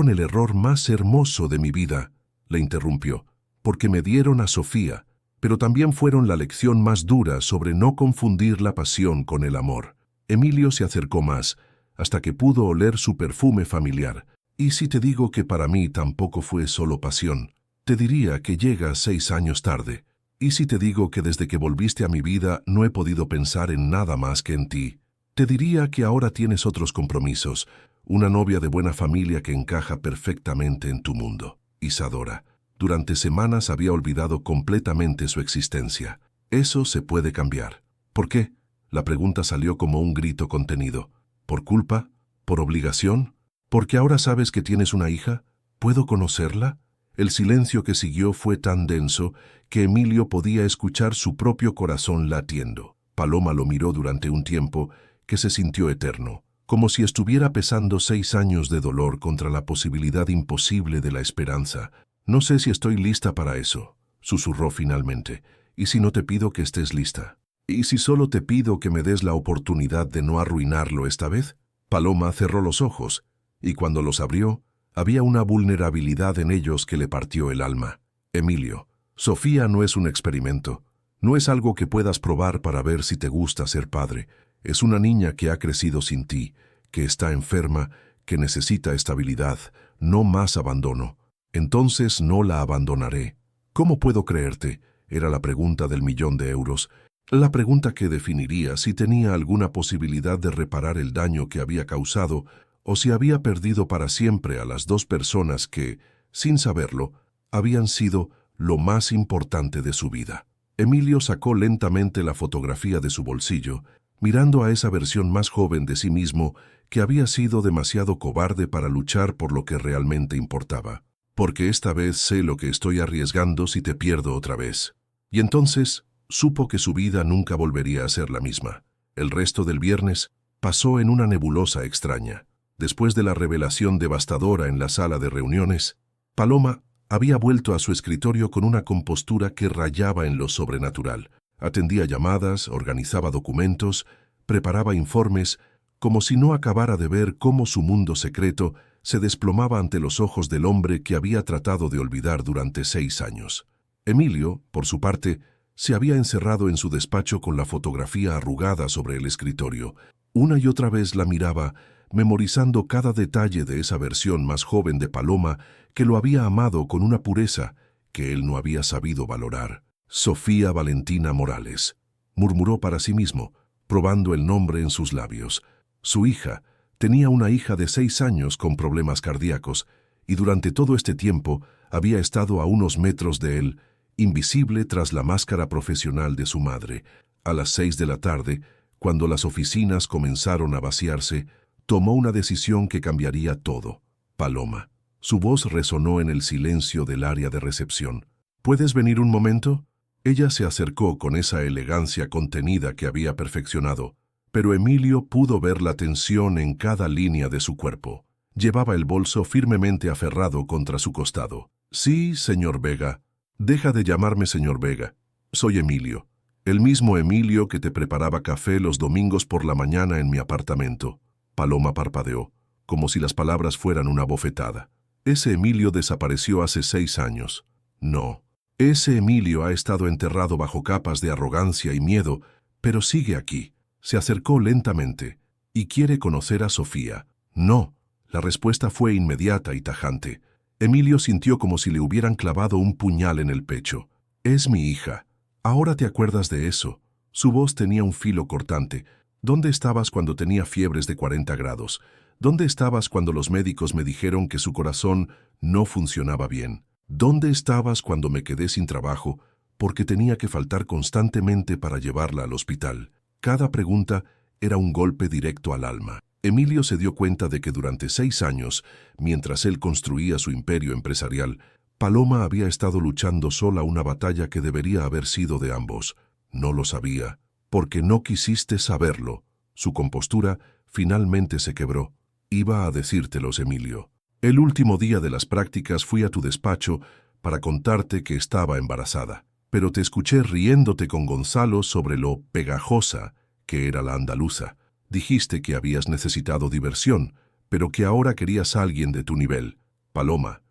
el error más hermoso de mi vida, le interrumpió, porque me dieron a Sofía, pero también fueron la lección más dura sobre no confundir la pasión con el amor. Emilio se acercó más, hasta que pudo oler su perfume familiar. Y si te digo que para mí tampoco fue solo pasión, te diría que llegas 6 años tarde. Y si te digo que desde que volviste a mi vida no he podido pensar en nada más que en ti, te diría que ahora tienes otros compromisos, una novia de buena familia que encaja perfectamente en tu mundo. Isadora, durante semanas había olvidado completamente su existencia. Eso se puede cambiar. ¿Por qué? La pregunta salió como un grito contenido. ¿Por culpa? ¿Por obligación? ¿Porque ahora sabes que tienes una hija? ¿Puedo conocerla? El silencio que siguió fue tan denso que Emilio podía escuchar su propio corazón latiendo. Paloma lo miró durante un tiempo que se sintió eterno, como si estuviera pesando 6 años de dolor contra la posibilidad imposible de la esperanza. No sé si estoy lista para eso, susurró finalmente. ¿Y si no te pido que estés lista? ¿Y si solo te pido que me des la oportunidad de no arruinarlo esta vez? Paloma cerró los ojos, y cuando los abrió, había una vulnerabilidad en ellos que le partió el alma. Emilio, Sofía no es un experimento. No es algo que puedas probar para ver si te gusta ser padre. Es una niña que ha crecido sin ti, que está enferma, que necesita estabilidad, no más abandono. Entonces no la abandonaré. ¿Cómo puedo creerte? Era la pregunta del €1.000.000. La pregunta que definiría si tenía alguna posibilidad de reparar el daño que había causado o si había perdido para siempre a las 2 personas que, sin saberlo, habían sido lo más importante de su vida. Emilio sacó lentamente la fotografía de su bolsillo, mirando a esa versión más joven de sí mismo que había sido demasiado cobarde para luchar por lo que realmente importaba. Porque esta vez sé lo que estoy arriesgando si te pierdo otra vez. Y entonces supo que su vida nunca volvería a ser la misma. El resto del viernes pasó en una nebulosa extraña. Después de la revelación devastadora en la sala de reuniones, Paloma había vuelto a su escritorio con una compostura que rayaba en lo sobrenatural. Atendía llamadas, organizaba documentos, preparaba informes, como si no acabara de ver cómo su mundo secreto se desplomaba ante los ojos del hombre que había tratado de olvidar durante 6 años. Emilio, por su parte, se había encerrado en su despacho con la fotografía arrugada sobre el escritorio. Una y otra vez la miraba, memorizando cada detalle de esa versión más joven de Paloma que lo había amado con una pureza que él no había sabido valorar. Sofía Valentina Morales, murmuró para sí mismo, probando el nombre en sus labios. Su hija tenía una hija de 6 años con problemas cardíacos y durante todo este tiempo había estado a unos metros de él, invisible tras la máscara profesional de su madre. A las 6 de la tarde, cuando las oficinas comenzaron a vaciarse, tomó una decisión que cambiaría todo. Paloma. Su voz resonó en el silencio del área de recepción. ¿Puedes venir un momento? Ella se acercó con esa elegancia contenida que había perfeccionado, pero Emilio pudo ver la tensión en cada línea de su cuerpo. Llevaba el bolso firmemente aferrado contra su costado. Sí, señor Vega. Deja de llamarme señor Vega. Soy Emilio. El mismo Emilio que te preparaba café los domingos por la mañana en mi apartamento. Paloma parpadeó, como si las palabras fueran una bofetada. Ese Emilio desapareció hace 6 años. No, Ese Emilio ha estado enterrado bajo capas de arrogancia y miedo, pero sigue aquí. Se acercó lentamente y quiere conocer a Sofía. No, la respuesta fue inmediata y tajante. Emilio sintió como si le hubieran clavado un puñal en el pecho. Es mi hija. Ahora te acuerdas de eso. Su voz tenía un filo cortante. ¿Dónde estabas cuando tenía fiebres de 40 grados? ¿Dónde estabas cuando los médicos me dijeron que su corazón no funcionaba bien? ¿Dónde estabas cuando me quedé sin trabajo porque tenía que faltar constantemente para llevarla al hospital? Cada pregunta era un golpe directo al alma. Emilio se dio cuenta de que durante 6 años, mientras él construía su imperio empresarial, Paloma había estado luchando sola una batalla que debería haber sido de ambos. No lo sabía, porque no quisiste saberlo. Su compostura finalmente se quebró. Iba a decírtelos, Emilio. El último día de las prácticas fui a tu despacho para contarte que estaba embarazada, pero te escuché riéndote con Gonzalo sobre lo pegajosa que era la andaluza. Dijiste que habías necesitado diversión, pero que ahora querías a alguien de tu nivel. Paloma,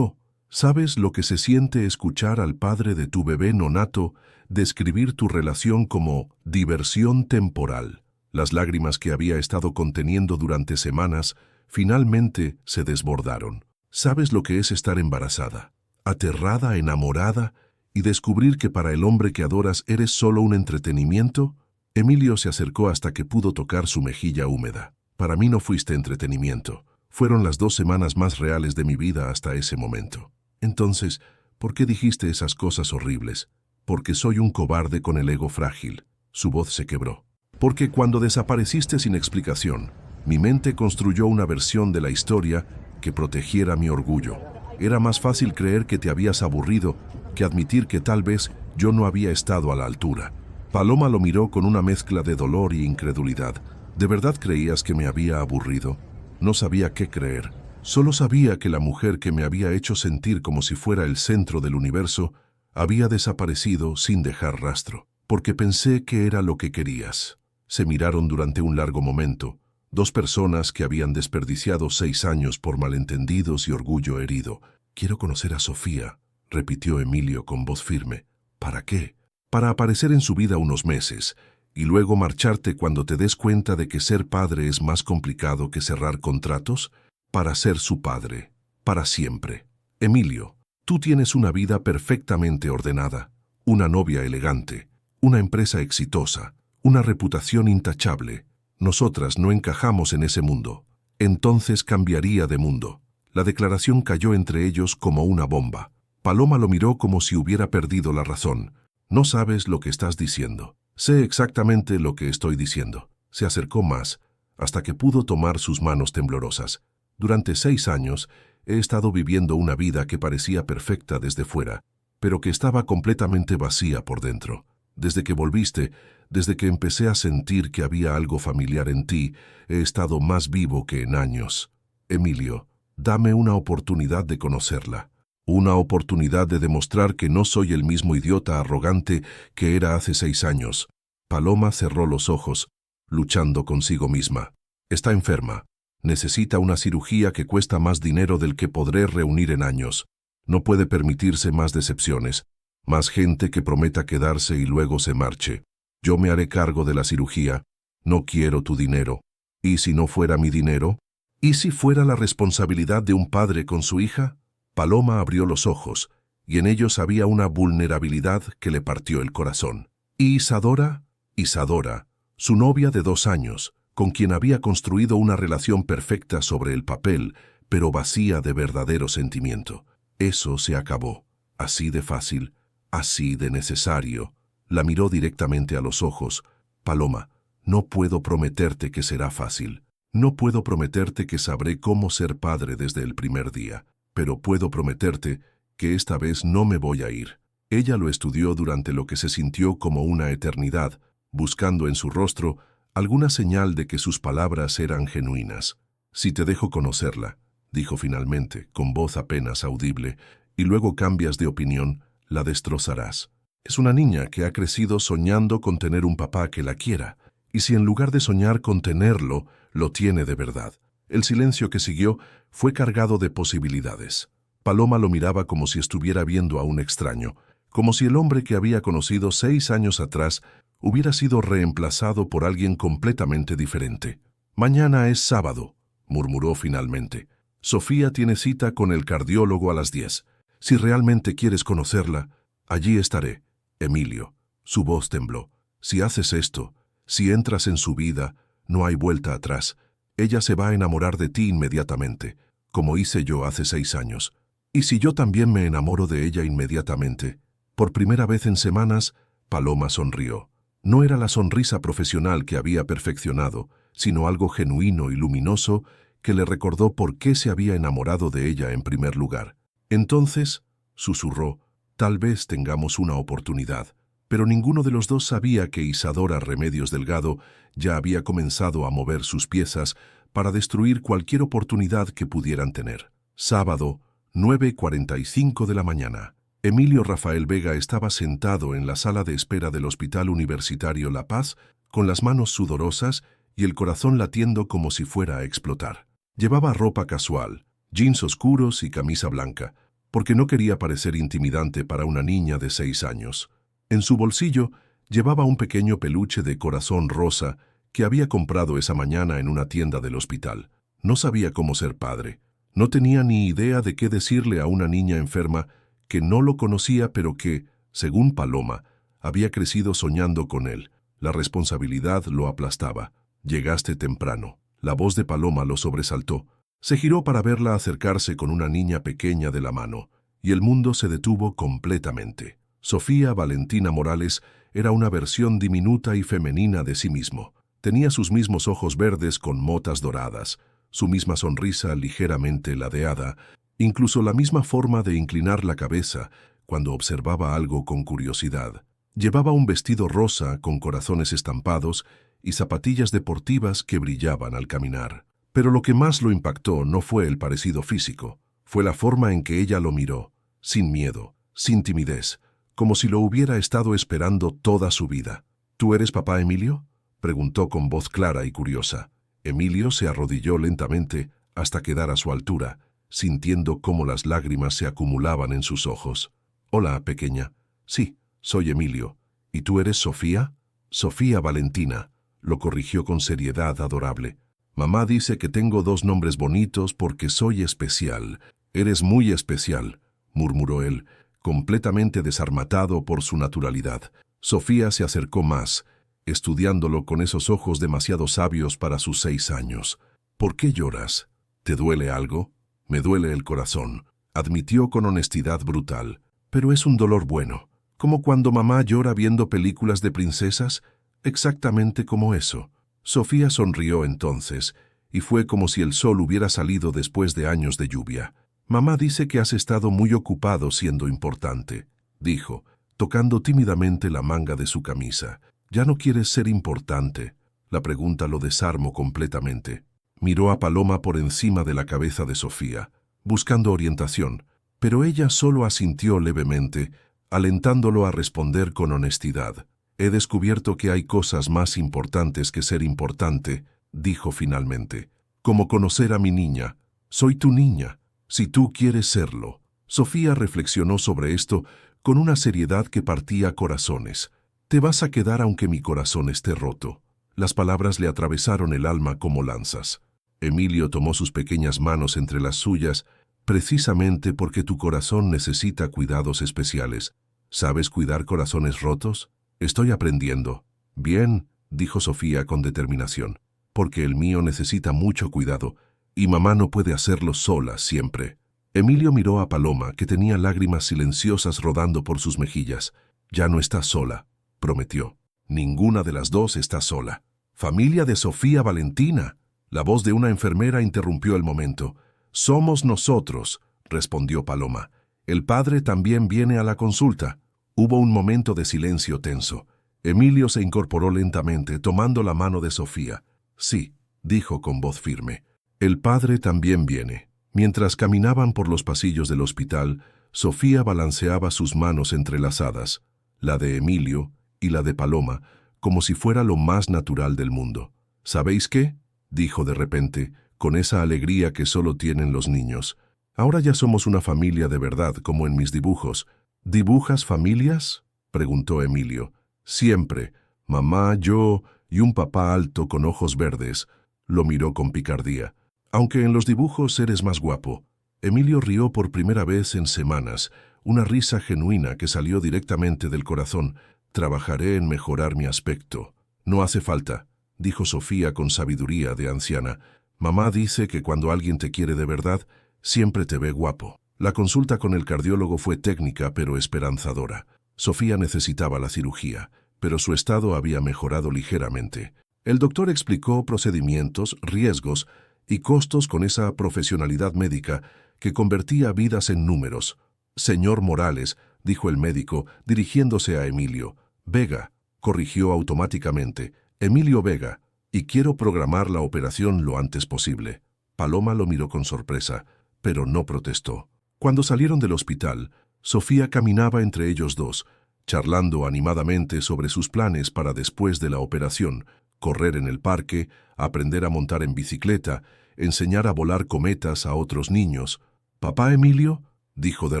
¿sabes lo que se siente escuchar al padre de tu bebé nonato describir tu relación como diversión temporal? Las lágrimas que había estado conteniendo durante semanas finalmente se desbordaron. ¿Sabes lo que es estar embarazada, aterrada, enamorada y descubrir que para el hombre que adoras eres solo un entretenimiento? Emilio se acercó hasta que pudo tocar su mejilla húmeda. Para mí no fuiste entretenimiento. Fueron las 2 semanas más reales de mi vida hasta ese momento. Entonces, ¿por qué dijiste esas cosas horribles? Porque soy un cobarde con el ego frágil. Su voz se quebró. Porque cuando desapareciste sin explicación, mi mente construyó una versión de la historia que protegiera mi orgullo. Era más fácil creer que te habías aburrido que admitir que tal vez yo no había estado a la altura. Paloma lo miró con una mezcla de dolor y incredulidad. ¿De verdad creías que me había aburrido? No sabía qué creer. Solo sabía que la mujer que me había hecho sentir como si fuera el centro del universo había desaparecido sin dejar rastro. Porque pensé que era lo que querías. Se miraron durante un largo momento. 2 personas que habían desperdiciado 6 años por malentendidos y orgullo herido. Quiero conocer a Sofía, repitió Emilio con voz firme. ¿Para qué? Para aparecer en su vida unos meses, y luego marcharte cuando te des cuenta de que ser padre es más complicado que cerrar contratos, para ser su padre, para siempre. Emilio, tú tienes una vida perfectamente ordenada, una novia elegante, una empresa exitosa, una reputación intachable. Nosotras no encajamos en ese mundo. Entonces cambiaría de mundo. La declaración cayó entre ellos como una bomba. Paloma lo miró como si hubiera perdido la razón. No sabes lo que estás diciendo. Sé exactamente lo que estoy diciendo. Se acercó más, hasta que pudo tomar sus manos temblorosas. Durante 6 años he estado viviendo una vida que parecía perfecta desde fuera, pero que estaba completamente vacía por dentro. Desde que volviste, desde que empecé a sentir que había algo familiar en ti, he estado más vivo que en años. Emilio, dame una oportunidad de conocerla. Una oportunidad de demostrar que no soy el mismo idiota arrogante que era hace 6 años. Paloma cerró los ojos, luchando consigo misma. Está enferma. Necesita una cirugía que cuesta más dinero del que podré reunir en años. No puede permitirse más decepciones, más gente que prometa quedarse y luego se marche. Yo me haré cargo de la cirugía. No quiero tu dinero. ¿Y si no fuera mi dinero? ¿Y si fuera la responsabilidad de un padre con su hija? Paloma abrió los ojos, y en ellos había una vulnerabilidad que le partió el corazón. ¿Y Isadora? Isadora, su novia de 2 años, con quien había construido una relación perfecta sobre el papel, pero vacía de verdadero sentimiento. Eso se acabó. Así de fácil, así de necesario. La miró directamente a los ojos. Paloma, no puedo prometerte que será fácil. No puedo prometerte que sabré cómo ser padre desde el primer día. Pero puedo prometerte que esta vez no me voy a ir. Ella lo estudió durante lo que se sintió como una eternidad, buscando en su rostro alguna señal de que sus palabras eran genuinas. Si te dejo conocerla, dijo finalmente, con voz apenas audible, y luego cambias de opinión, la destrozarás. Es una niña que ha crecido soñando con tener un papá que la quiera, y si en lugar de soñar con tenerlo, lo tiene de verdad. El silencio que siguió fue cargado de posibilidades. Paloma lo miraba como si estuviera viendo a un extraño, como si el hombre que había conocido 6 años atrás hubiera sido reemplazado por alguien completamente diferente. «Mañana es sábado», murmuró finalmente. «Sofía tiene cita con el cardiólogo a las 10. Si realmente quieres conocerla, allí estaré. Emilio». Su voz tembló. «Si haces esto, si entras en su vida, no hay vuelta atrás. Ella se va a enamorar de ti inmediatamente, como hice yo hace 6 años. ¿Y si yo también me enamoro de ella inmediatamente?» Por primera vez en semanas, Paloma sonrió. No era la sonrisa profesional que había perfeccionado, sino algo genuino y luminoso que le recordó por qué se había enamorado de ella en primer lugar. «Entonces», susurró, «tal vez tengamos una oportunidad». Pero ninguno de los dos sabía que Isadora Remedios Delgado ya había comenzado a mover sus piezas para destruir cualquier oportunidad que pudieran tener. Sábado, 9:45 de la mañana. Emilio Rafael Vega estaba sentado en la sala de espera del Hospital Universitario La Paz, con las manos sudorosas y el corazón latiendo como si fuera a explotar. Llevaba ropa casual, jeans oscuros y camisa blanca, porque no quería parecer intimidante para una niña de 6 años. En su bolsillo llevaba un pequeño peluche de corazón rosa que había comprado esa mañana en una tienda del hospital. No sabía cómo ser padre. No tenía ni idea de qué decirle a una niña enferma que no lo conocía, pero que, según Paloma, había crecido soñando con él. La responsabilidad lo aplastaba. «Llegaste temprano». La voz de Paloma lo sobresaltó. Se giró para verla acercarse con una niña pequeña de la mano, y el mundo se detuvo completamente. Sofía Valentina Morales era una versión diminuta y femenina de sí mismo. Tenía sus mismos ojos verdes con motas doradas, su misma sonrisa ligeramente ladeada, incluso la misma forma de inclinar la cabeza cuando observaba algo con curiosidad. Llevaba un vestido rosa con corazones estampados y zapatillas deportivas que brillaban al caminar. Pero lo que más lo impactó no fue el parecido físico, fue la forma en que ella lo miró, sin miedo, sin timidez, como si lo hubiera estado esperando toda su vida. «¿Tú eres papá, Emilio?», preguntó con voz clara y curiosa. Emilio se arrodilló lentamente hasta quedar a su altura, sintiendo cómo las lágrimas se acumulaban en sus ojos. «Hola, pequeña». «Sí, soy Emilio». «¿Y tú eres Sofía?» «Sofía Valentina», lo corrigió con seriedad adorable. «Mamá dice que tengo 2 nombres bonitos porque soy especial». «Eres muy especial», murmuró él, completamente desarmatado por su naturalidad. Sofía se acercó más, estudiándolo con esos ojos demasiado sabios para sus 6 años. «¿Por qué lloras? ¿Te duele algo?» «Me duele el corazón», admitió con honestidad brutal. «Pero es un dolor bueno, como cuando mamá llora viendo películas de princesas, exactamente como eso». Sofía sonrió entonces, y fue como si el sol hubiera salido después de años de lluvia. «Mamá dice que has estado muy ocupado siendo importante», dijo, tocando tímidamente la manga de su camisa. «¿Ya no quieres ser importante?». La pregunta lo desarmó completamente. Miró a Paloma por encima de la cabeza de Sofía, buscando orientación, pero ella solo asintió levemente, alentándolo a responder con honestidad. «He descubierto que hay cosas más importantes que ser importante», dijo finalmente, «como conocer a mi niña. Soy tu niña, si tú quieres serlo». Sofía reflexionó sobre esto con una seriedad que partía corazones. «Te vas a quedar aunque mi corazón esté roto». Las palabras le atravesaron el alma como lanzas. Emilio tomó sus pequeñas manos entre las suyas, «Precisamente porque tu corazón necesita cuidados especiales. ¿Sabes cuidar corazones rotos?». «Estoy aprendiendo». «Bien», dijo Sofía con determinación, «porque el mío necesita mucho cuidado, y mamá no puede hacerlo sola siempre». Emilio miró a Paloma, que tenía lágrimas silenciosas rodando por sus mejillas. «Ya no estás sola», prometió. «Ninguna de las dos está sola». «Familia de Sofía Valentina». La voz de una enfermera interrumpió el momento. «Somos nosotros», respondió Paloma. «El padre también viene a la consulta». Hubo un momento de silencio tenso. Emilio se incorporó lentamente, tomando la mano de Sofía. «Sí», dijo con voz firme. «El padre también viene». Mientras caminaban por los pasillos del hospital, Sofía balanceaba sus manos entrelazadas, la de Emilio y la de Paloma, como si fuera lo más natural del mundo. «¿Sabéis qué?», dijo de repente, con esa alegría que solo tienen los niños. «Ahora ya somos una familia de verdad, como en mis dibujos. ¿Dibujas familias?, preguntó Emilio. Siempre. Mamá, yo y un papá alto con ojos verdes. Lo miró con picardía. Aunque en los dibujos eres más guapo. Emilio rió por primera vez en semanas, una risa genuina que salió directamente del corazón. Trabajaré en mejorar mi aspecto. No hace falta, dijo Sofía con sabiduría de anciana. Mamá dice que cuando alguien te quiere de verdad, siempre te ve guapo. La consulta con el cardiólogo fue técnica pero esperanzadora. Sofía necesitaba la cirugía, pero su estado había mejorado ligeramente. El doctor explicó procedimientos, riesgos y costos con esa profesionalidad médica que convertía vidas en números. Señor Morales, dijo el médico, dirigiéndose a Emilio. Vega, corrigió automáticamente. Emilio Vega, y quiero programar la operación lo antes posible. Paloma lo miró con sorpresa, pero no protestó. Cuando salieron del hospital, Sofía caminaba entre ellos dos, charlando animadamente sobre sus planes para después de la operación, correr en el parque, aprender a montar en bicicleta, enseñar a volar cometas a otros niños. «¿Papá Emilio?», dijo de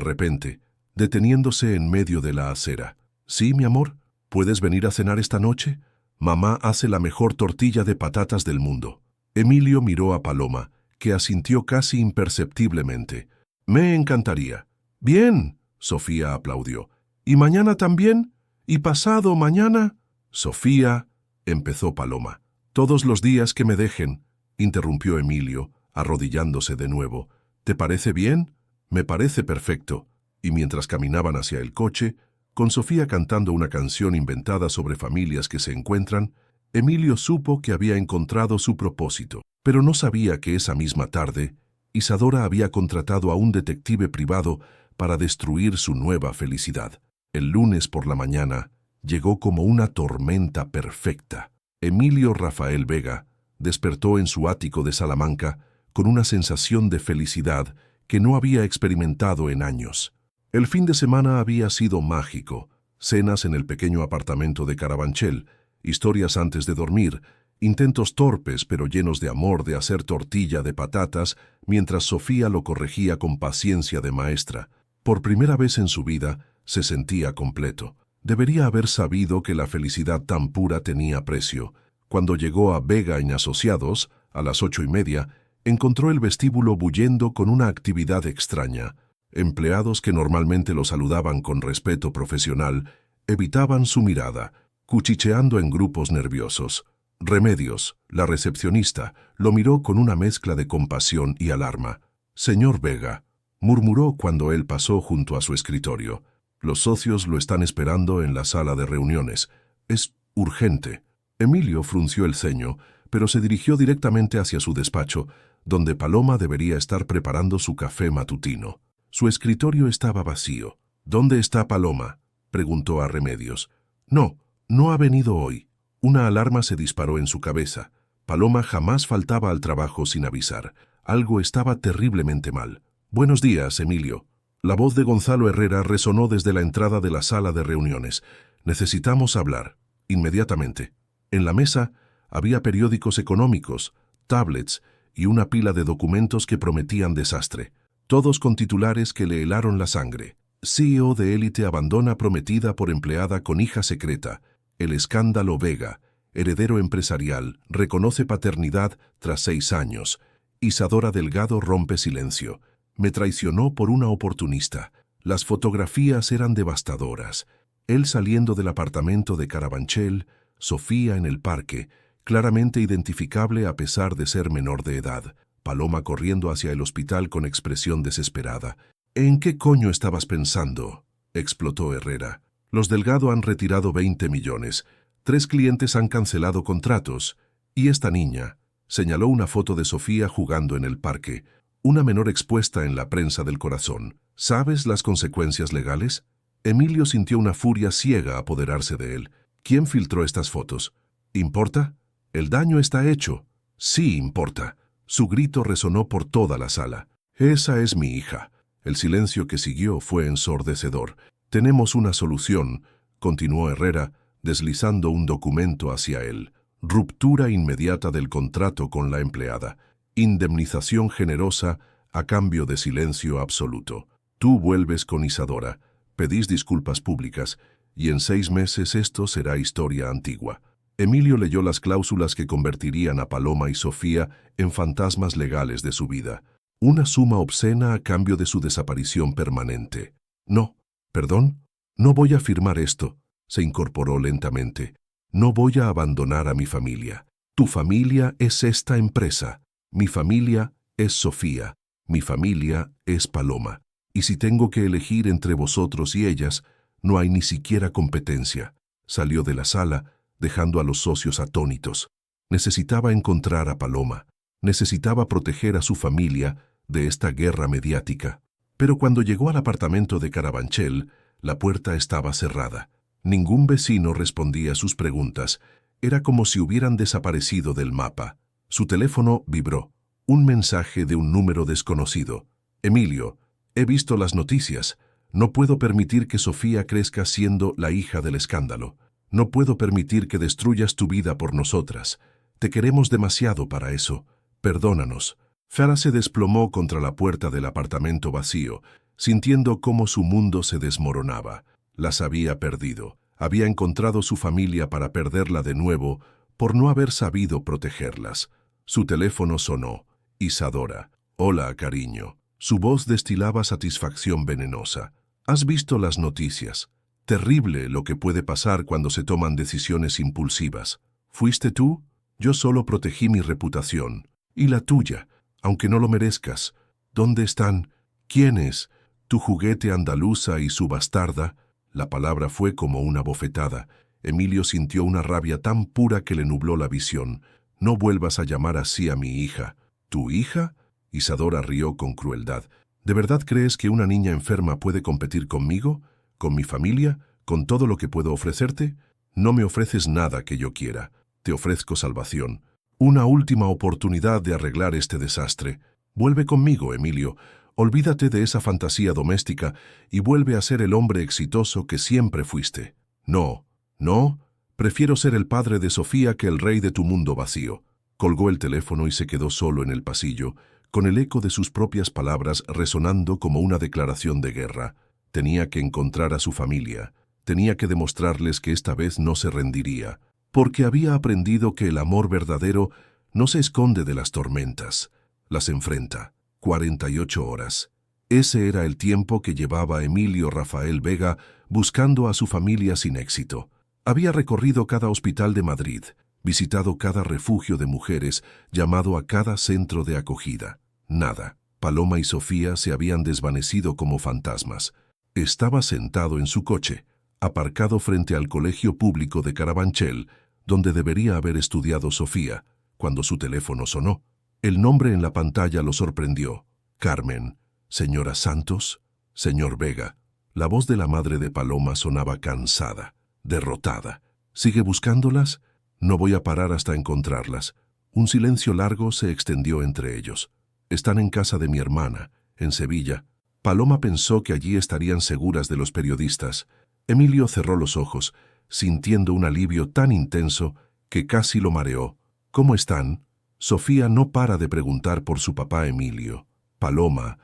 repente, deteniéndose en medio de la acera. «Sí, mi amor, ¿puedes venir a cenar esta noche? Mamá hace la mejor tortilla de patatas del mundo». Emilio miró a Paloma, que asintió casi imperceptiblemente. «Me encantaría». «Bien», Sofía aplaudió. «¿Y mañana también? ¿Y pasado mañana?» «Sofía», empezó Paloma. «Todos los días que me dejen», interrumpió Emilio, arrodillándose de nuevo. «¿Te parece bien?». «Me parece perfecto». Y mientras caminaban hacia el coche, con Sofía cantando una canción inventada sobre familias que se encuentran, Emilio supo que había encontrado su propósito, pero no sabía que esa misma tarde, Isadora había contratado a un detective privado para destruir su nueva felicidad. El lunes por la mañana llegó como una tormenta perfecta. Emilio Rafael Vega despertó en su ático de Salamanca con una sensación de felicidad que no había experimentado en años. El fin de semana había sido mágico. Cenas en el pequeño apartamento de Carabanchel, historias antes de dormir, intentos torpes pero llenos de amor de hacer tortilla de patatas mientras Sofía lo corregía con paciencia de maestra. Por primera vez en su vida se sentía completo. Debería haber sabido que la felicidad tan pura tenía precio. Cuando llegó a Vega y Asociados, a las 8:30, encontró el vestíbulo bullendo con una actividad extraña. Empleados que normalmente lo saludaban con respeto profesional evitaban su mirada, cuchicheando en grupos nerviosos. Remedios, la recepcionista, lo miró con una mezcla de compasión y alarma. «Señor Vega», murmuró cuando él pasó junto a su escritorio. «Los socios lo están esperando en la sala de reuniones. Es urgente». Emilio frunció el ceño, pero se dirigió directamente hacia su despacho, donde Paloma debería estar preparando su café matutino. Su escritorio estaba vacío. «¿Dónde está Paloma?», preguntó a Remedios. No ha venido hoy». Una alarma se disparó en su cabeza. Paloma jamás faltaba al trabajo sin avisar. Algo estaba terriblemente mal. «Buenos días, Emilio». La voz de Gonzalo Herrera resonó desde la entrada de la sala de reuniones. «Necesitamos hablar. Inmediatamente». En la mesa había periódicos económicos, tablets y una pila de documentos que prometían desastre. Todos con titulares que le helaron la sangre. CEO de élite abandona prometida por empleada con hija secreta. El escándalo Vega. Heredero empresarial. Reconoce paternidad tras 6 años. Isadora Delgado rompe silencio. Me traicionó por una oportunista. Las fotografías eran devastadoras. Él saliendo del apartamento de Carabanchel, Sofía en el parque, claramente identificable a pesar de ser menor de edad. Paloma corriendo hacia el hospital con expresión desesperada. «¿En qué coño estabas pensando?», explotó Herrera. «Los Delgado han retirado 20 millones. 3 clientes han cancelado contratos. Y esta niña», señaló una foto de Sofía jugando en el parque, una menor expuesta en la prensa del corazón. «¿Sabes las consecuencias legales?». Emilio sintió una furia ciega apoderarse de él. «¿Quién filtró estas fotos? ¿Importa? El daño está hecho». «Sí importa». Su grito resonó por toda la sala. «Esa es mi hija». El silencio que siguió fue ensordecedor. «Tenemos una solución», continuó Herrera, deslizando un documento hacia él. «Ruptura inmediata del contrato con la empleada. Indemnización generosa a cambio de silencio absoluto. Tú vuelves con Isadora, pedís disculpas públicas, y en 6 meses esto será historia antigua. Emilio leyó las cláusulas que convertirían a Paloma y Sofía en fantasmas legales de su vida. Una suma obscena a cambio de su desaparición permanente. No, perdón, no voy a firmar esto, se incorporó lentamente. No voy a abandonar a mi familia. Tu familia es esta empresa. Mi familia es Sofía. Mi familia es Paloma. Y si tengo que elegir entre vosotros y ellas, no hay ni siquiera competencia. Salió de la sala, dejando a los socios atónitos. Necesitaba encontrar a Paloma. Necesitaba proteger a su familia de esta guerra mediática. Pero cuando llegó al apartamento de Carabanchel, la puerta estaba cerrada. Ningún vecino respondía a sus preguntas. Era como si hubieran desaparecido del mapa. Su teléfono vibró. Un mensaje de un número desconocido. Emilio, he visto las noticias. No puedo permitir que Sofía crezca siendo la hija del escándalo. No puedo permitir que destruyas tu vida por nosotras. Te queremos demasiado para eso. Perdónanos. Farah se desplomó contra la puerta del apartamento vacío, sintiendo cómo su mundo se desmoronaba. Las había perdido. Había encontrado su familia para perderla de nuevo por no haber sabido protegerlas. Su teléfono sonó. Isadora. Hola, cariño. Su voz destilaba satisfacción venenosa. ¿Has visto las noticias? Terrible lo que puede pasar cuando se toman decisiones impulsivas. ¿Fuiste tú? Yo solo protegí mi reputación. Y la tuya, aunque no lo merezcas. ¿Dónde están? ¿Quiénes? Tu juguete andaluza y su bastarda. La palabra fue como una bofetada. Emilio sintió una rabia tan pura que le nubló la visión. No vuelvas a llamar así a mi hija. ¿Tu hija? Isadora rió con crueldad. ¿De verdad crees que una niña enferma puede competir conmigo? ¿Con mi familia? ¿Con todo lo que puedo ofrecerte? No me ofreces nada que yo quiera. Te ofrezco salvación. Una última oportunidad de arreglar este desastre. Vuelve conmigo, Emilio. Olvídate de esa fantasía doméstica y vuelve a ser el hombre exitoso que siempre fuiste. No, no, prefiero ser el padre de Sofía que el rey de tu mundo vacío. Colgó el teléfono y se quedó solo en el pasillo, con el eco de sus propias palabras resonando como una declaración de guerra. Tenía que encontrar a su familia. Tenía que demostrarles que esta vez no se rendiría, porque había aprendido que el amor verdadero no se esconde de las tormentas, las enfrenta. 48 horas. Ese era el tiempo que llevaba Emilio Rafael Vega buscando a su familia sin éxito. Había recorrido cada hospital de Madrid, visitado cada refugio de mujeres, llamado a cada centro de acogida. Nada. Paloma y Sofía se habían desvanecido como fantasmas. Estaba sentado en su coche, aparcado frente al colegio público de Carabanchel, donde debería haber estudiado Sofía, cuando su teléfono sonó. El nombre en la pantalla lo sorprendió. Carmen. Señora Santos. Señor Vega. La voz de la madre de Paloma sonaba cansada, derrotada. ¿Sigue buscándolas? No voy a parar hasta encontrarlas. Un silencio largo se extendió entre ellos. Están en casa de mi hermana, en Sevilla. Paloma pensó que allí estarían seguras de los periodistas. Emilio cerró los ojos, sintiendo un alivio tan intenso que casi lo mareó. ¿Cómo están? Sofía no para de preguntar por su papá Emilio. Paloma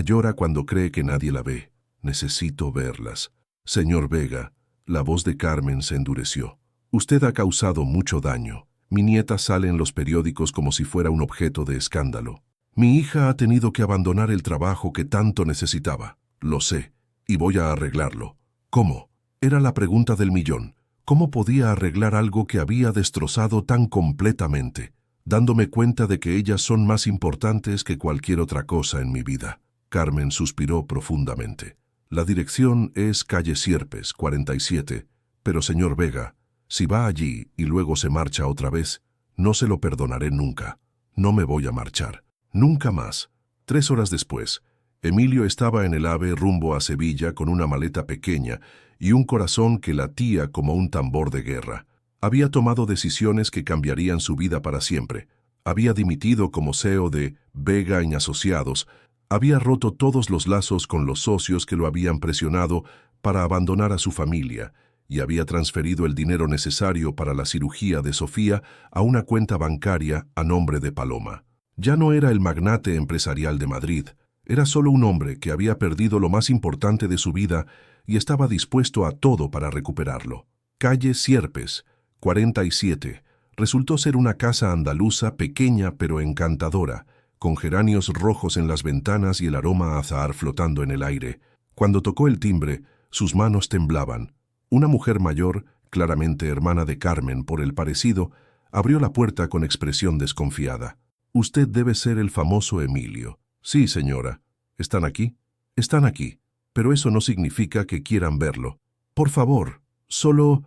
llora cuando cree que nadie la ve. Necesito verlas. Señor Vega, la voz de Carmen se endureció. Usted ha causado mucho daño. Mi nieta sale en los periódicos como si fuera un objeto de escándalo. Mi hija ha tenido que abandonar el trabajo que tanto necesitaba. Lo sé, y voy a arreglarlo. ¿Cómo? Era la pregunta del millón. ¿Cómo podía arreglar algo que había destrozado tan completamente? Dándome cuenta de que ellas son más importantes que cualquier otra cosa en mi vida. Carmen suspiró profundamente. La dirección es calle Sierpes, 47, pero señor Vega, si va allí y luego se marcha otra vez, no se lo perdonaré nunca. No me voy a marchar. Nunca más. 3 horas después, Emilio estaba en el AVE rumbo a Sevilla con una maleta pequeña y un corazón que latía como un tambor de guerra. Había tomado decisiones que cambiarían su vida para siempre. Había dimitido como CEO de Vega & Asociados. Había roto todos los lazos con los socios que lo habían presionado para abandonar a su familia y había transferido el dinero necesario para la cirugía de Sofía a una cuenta bancaria a nombre de Paloma. Ya no era el magnate empresarial de Madrid. Era solo un hombre que había perdido lo más importante de su vida y estaba dispuesto a todo para recuperarlo. Calle Sierpes, 47. Resultó ser una casa andaluza pequeña pero encantadora, con geranios rojos en las ventanas y el aroma a azahar flotando en el aire. Cuando tocó el timbre, sus manos temblaban. Una mujer mayor, claramente hermana de Carmen por el parecido, abrió la puerta con expresión desconfiada. «Usted debe ser el famoso Emilio». «Sí, señora». «¿Están aquí?» «Están aquí, pero eso no significa que quieran verlo. Por favor, solo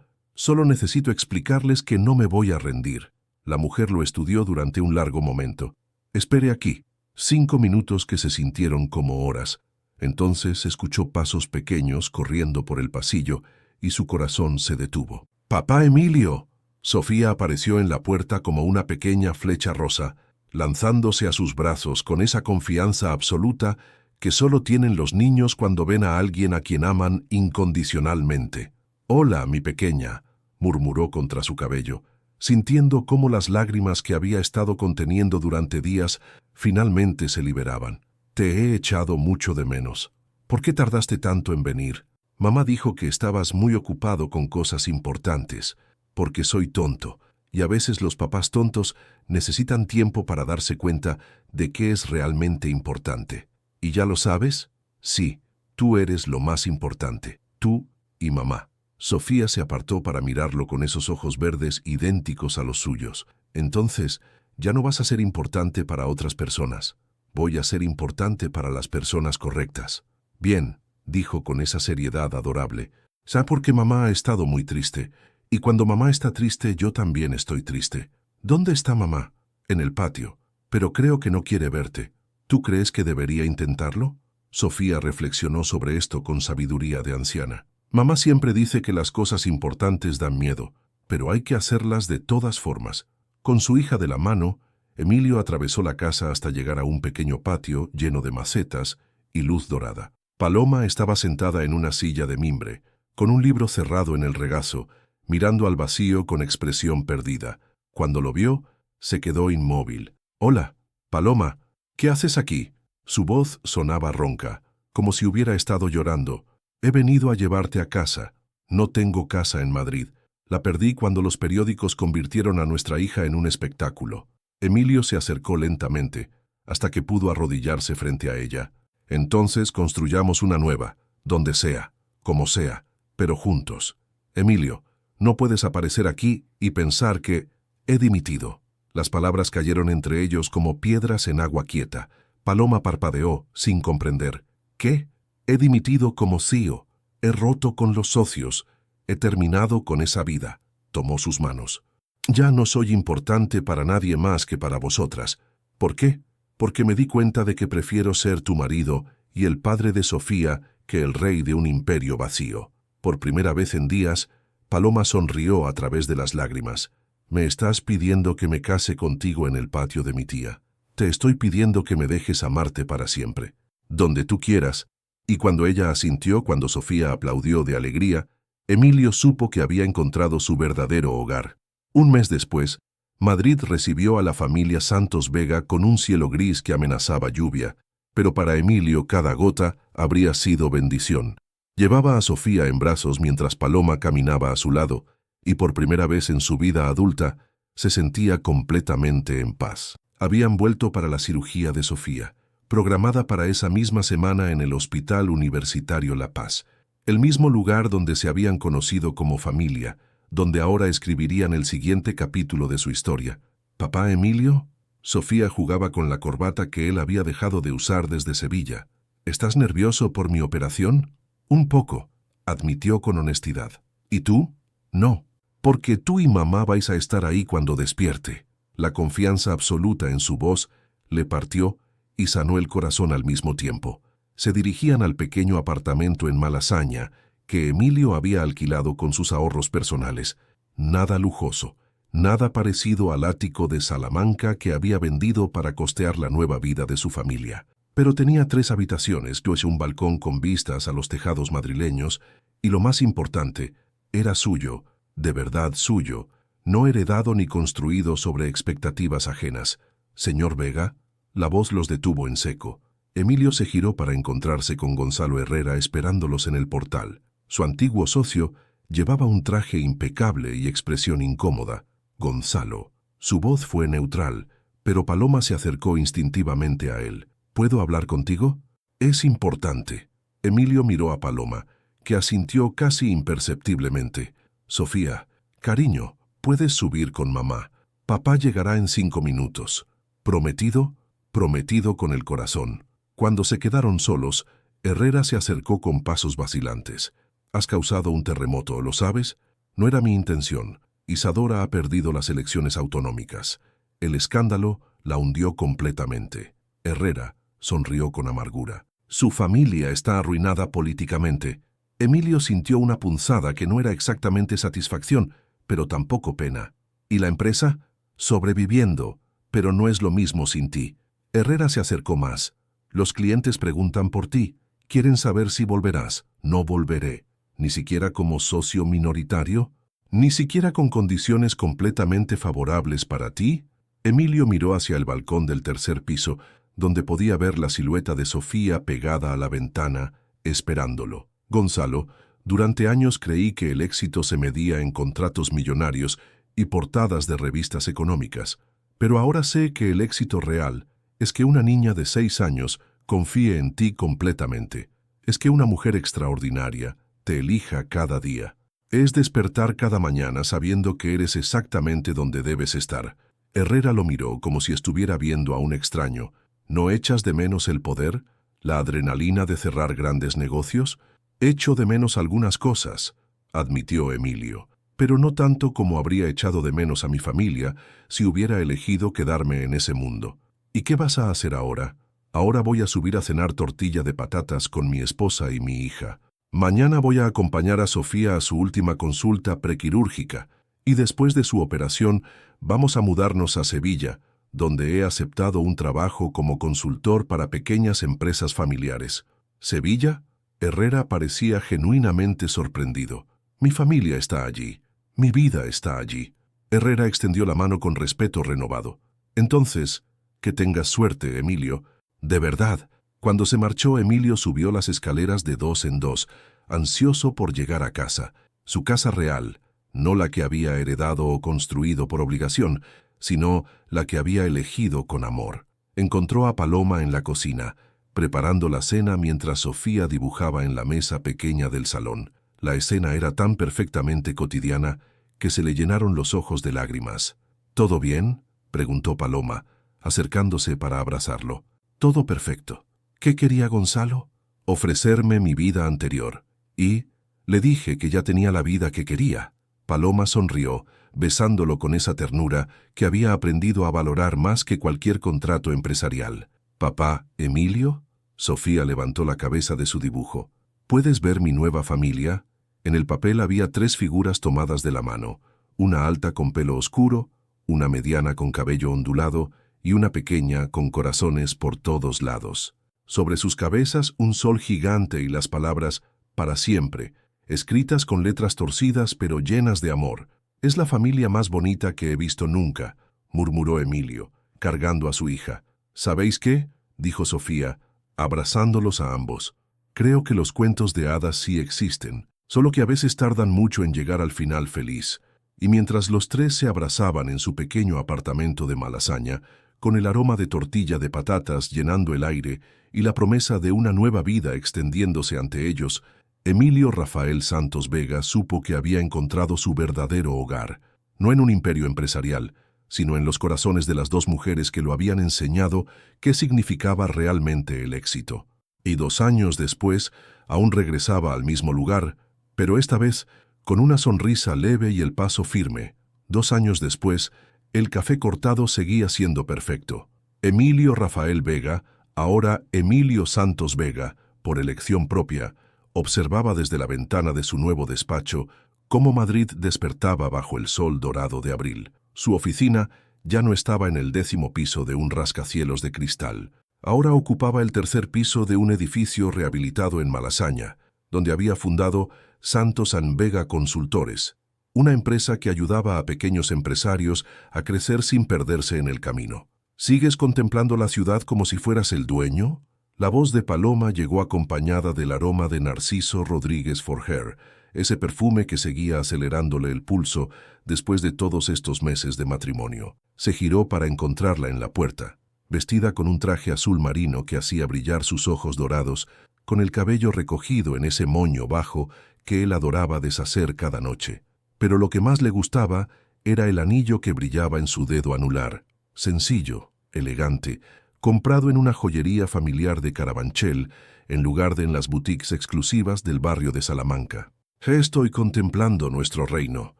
necesito explicarles que no me voy a rendir». La mujer lo estudió durante un largo momento. «Espere aquí». 5 minutos que se sintieron como horas. Entonces escuchó pasos pequeños corriendo por el pasillo y su corazón se detuvo. «¡Papá Emilio!». Sofía apareció en la puerta como una pequeña flecha rosa, lanzándose a sus brazos con esa confianza absoluta que solo tienen los niños cuando ven a alguien a quien aman incondicionalmente. «Hola, mi pequeña», murmuró contra su cabello, sintiendo cómo las lágrimas que había estado conteniendo durante días finalmente se liberaban. «Te he echado mucho de menos. ¿Por qué tardaste tanto en venir? Mamá dijo que estabas muy ocupado con cosas importantes, porque soy tonto, y a veces los papás tontos necesitan tiempo para darse cuenta de qué es realmente importante. ¿Y ya lo sabes? Sí, tú eres lo más importante, tú y mamá». Sofía se apartó para mirarlo con esos ojos verdes idénticos a los suyos. «Entonces, ya no vas a ser importante para otras personas. Voy a ser importante para las personas correctas». «Bien», dijo con esa seriedad adorable. «¿Sabe por qué mamá ha estado muy triste? Y cuando mamá está triste, yo también estoy triste». «¿Dónde está mamá?» «En el patio. Pero creo que no quiere verte. ¿Tú crees que debería intentarlo?» Sofía reflexionó sobre esto con sabiduría de anciana. «Mamá siempre dice que las cosas importantes dan miedo, pero hay que hacerlas de todas formas». Con su hija de la mano, Emilio atravesó la casa hasta llegar a un pequeño patio lleno de macetas y luz dorada. Paloma estaba sentada en una silla de mimbre, con un libro cerrado en el regazo, mirando al vacío con expresión perdida. Cuando lo vio, se quedó inmóvil. «Hola, Paloma, ¿qué haces aquí?». Su voz sonaba ronca, como si hubiera estado llorando. «He venido a llevarte a casa. No tengo casa en Madrid. La perdí cuando los periódicos convirtieron a nuestra hija en un espectáculo». Emilio se acercó lentamente, hasta que pudo arrodillarse frente a ella. «Entonces construyamos una nueva, donde sea, como sea, pero juntos. Emilio, no puedes aparecer aquí y pensar que he dimitido». Las palabras cayeron entre ellos como piedras en agua quieta. Paloma parpadeó, sin comprender. «¿Qué? He dimitido como CEO. He roto con los socios. He terminado con esa vida». Tomó sus manos. «Ya no soy importante para nadie más que para vosotras. ¿Por qué? Porque me di cuenta de que prefiero ser tu marido y el padre de Sofía que el rey de un imperio vacío». Por primera vez en días, Paloma sonrió a través de las lágrimas. «¿Me estás pidiendo que me case contigo en el patio de mi tía? Te estoy pidiendo que me dejes amarte para siempre, donde tú quieras». Y cuando ella asintió, cuando Sofía aplaudió de alegría, Emilio supo que había encontrado su verdadero hogar. Un mes después, Madrid recibió a la familia Santos Vega con un cielo gris que amenazaba lluvia, pero para Emilio cada gota habría sido bendición. Llevaba a Sofía en brazos mientras Paloma caminaba a su lado, y por primera vez en su vida adulta se sentía completamente en paz. Habían vuelto para la cirugía de Sofía, programada para esa misma semana en el Hospital Universitario La Paz, el mismo lugar donde se habían conocido como familia, donde ahora escribirían el siguiente capítulo de su historia. «¿Papá Emilio?». Sofía jugaba con la corbata que él había dejado de usar desde Sevilla. «¿Estás nervioso por mi operación?». «Un poco», admitió con honestidad. «¿Y tú?». «No, porque tú y mamá vais a estar ahí cuando despierte». La confianza absoluta en su voz le partió y sanó el corazón al mismo tiempo. Se dirigían al pequeño apartamento en Malasaña que Emilio había alquilado con sus ahorros personales. Nada lujoso, nada parecido al ático de Salamanca que había vendido para costear la nueva vida de su familia. Pero tenía 3 habitaciones, un balcón con vistas a los tejados madrileños, y lo más importante, era suyo, de verdad suyo, no heredado ni construido sobre expectativas ajenas. «Señor Vega». La voz los detuvo en seco. Emilio se giró para encontrarse con Gonzalo Herrera esperándolos en el portal. Su antiguo socio llevaba un traje impecable y expresión incómoda. Gonzalo. Su voz fue neutral, pero Paloma se acercó instintivamente a él. ¿Puedo hablar contigo? Es importante. Emilio miró a Paloma, que asintió casi imperceptiblemente. Sofía, cariño, puedes subir con mamá. Papá llegará en 5 minutos. ¿Prometido? Prometido con el corazón. Cuando se quedaron solos, Herrera se acercó con pasos vacilantes. Has causado un terremoto, ¿lo sabes? No era mi intención. Isadora ha perdido las elecciones autonómicas. El escándalo la hundió completamente. Herrera sonrió con amargura. Su familia está arruinada políticamente. Emilio sintió una punzada que no era exactamente satisfacción, pero tampoco pena. ¿Y la empresa? Sobreviviendo, pero no es lo mismo sin ti. Herrera se acercó más. Los clientes preguntan por ti. Quieren saber si volverás. No volveré. ¿Ni siquiera como socio minoritario? ¿Ni siquiera con condiciones completamente favorables para ti? Emilio miró hacia el balcón del tercer piso, donde podía ver la silueta de Sofía pegada a la ventana, esperándolo. Gonzalo, durante años creí que el éxito se medía en contratos millonarios y portadas de revistas económicas, pero ahora sé que el éxito real es que una niña de 6 años confíe en ti completamente. Es que una mujer extraordinaria te elija cada día. Es despertar cada mañana sabiendo que eres exactamente donde debes estar. Herrera lo miró como si estuviera viendo a un extraño. ¿No echas de menos el poder? ¿La adrenalina de cerrar grandes negocios? Echo de menos algunas cosas, admitió Emilio, pero no tanto como habría echado de menos a mi familia si hubiera elegido quedarme en ese mundo. ¿Y qué vas a hacer ahora? Ahora voy a subir a cenar tortilla de patatas con mi esposa y mi hija. Mañana voy a acompañar a Sofía a su última consulta prequirúrgica y después de su operación vamos a mudarnos a Sevilla, donde he aceptado un trabajo como consultor para pequeñas empresas familiares. ¿Sevilla? Herrera parecía genuinamente sorprendido. Mi familia está allí. Mi vida está allí. Herrera extendió la mano con respeto renovado. Entonces, que tengas suerte, Emilio. De verdad. Cuando se marchó, Emilio subió las escaleras de 2 en 2, ansioso por llegar a casa. Su casa real, no la que había heredado o construido por obligación, sino la que había elegido con amor. Encontró a Paloma en la cocina, preparando la cena mientras Sofía dibujaba en la mesa pequeña del salón. La escena era tan perfectamente cotidiana que se le llenaron los ojos de lágrimas. ¿Todo bien?, preguntó Paloma, acercándose para abrazarlo. Todo perfecto. ¿Qué quería Gonzalo? Ofrecerme mi vida anterior. Y le dije que ya tenía la vida que quería. Paloma sonrió, besándolo con esa ternura que había aprendido a valorar más que cualquier contrato empresarial. «¿Papá, Emilio?» Sofía levantó la cabeza de su dibujo. «¿Puedes ver mi nueva familia?» En el papel había 3 figuras tomadas de la mano, una alta con pelo oscuro, una mediana con cabello ondulado y una pequeña con corazones por todos lados. Sobre sus cabezas un sol gigante y las palabras «para siempre», escritas con letras torcidas pero llenas de amor. «Es la familia más bonita que he visto nunca», murmuró Emilio, cargando a su hija. «¿Sabéis qué?», dijo Sofía, abrazándolos a ambos. «Creo que los cuentos de hadas sí existen, solo que a veces tardan mucho en llegar al final feliz». Y mientras los 3 se abrazaban en su pequeño apartamento de Malasaña, con el aroma de tortilla de patatas llenando el aire y la promesa de una nueva vida extendiéndose ante ellos, Emilio Rafael Santos Vega supo que había encontrado su verdadero hogar, no en un imperio empresarial, sino en los corazones de las 2 mujeres que lo habían enseñado qué significaba realmente el éxito. Y 2 años después, aún regresaba al mismo lugar, pero esta vez con una sonrisa leve y el paso firme. 2 años después, el café cortado seguía siendo perfecto. Emilio Rafael Vega, ahora Emilio Santos Vega, por elección propia, observaba desde la ventana de su nuevo despacho cómo Madrid despertaba bajo el sol dorado de abril. Su oficina ya no estaba en el 10º piso de un rascacielos de cristal. Ahora ocupaba el 3er piso de un edificio rehabilitado en Malasaña, donde había fundado Santos & Vega Consultores, una empresa que ayudaba a pequeños empresarios a crecer sin perderse en el camino. «¿Sigues contemplando la ciudad como si fueras el dueño?», La voz de Paloma llegó acompañada del aroma de Narciso Rodríguez Forger, ese perfume que seguía acelerándole el pulso después de todos estos meses de matrimonio. Se giró para encontrarla en la puerta, vestida con un traje azul marino que hacía brillar sus ojos dorados, con el cabello recogido en ese moño bajo que él adoraba deshacer cada noche. Pero lo que más le gustaba era el anillo que brillaba en su dedo anular, sencillo, elegante, comprado en una joyería familiar de Carabanchel, en lugar de en las boutiques exclusivas del barrio de Salamanca. «Estoy contemplando nuestro reino»,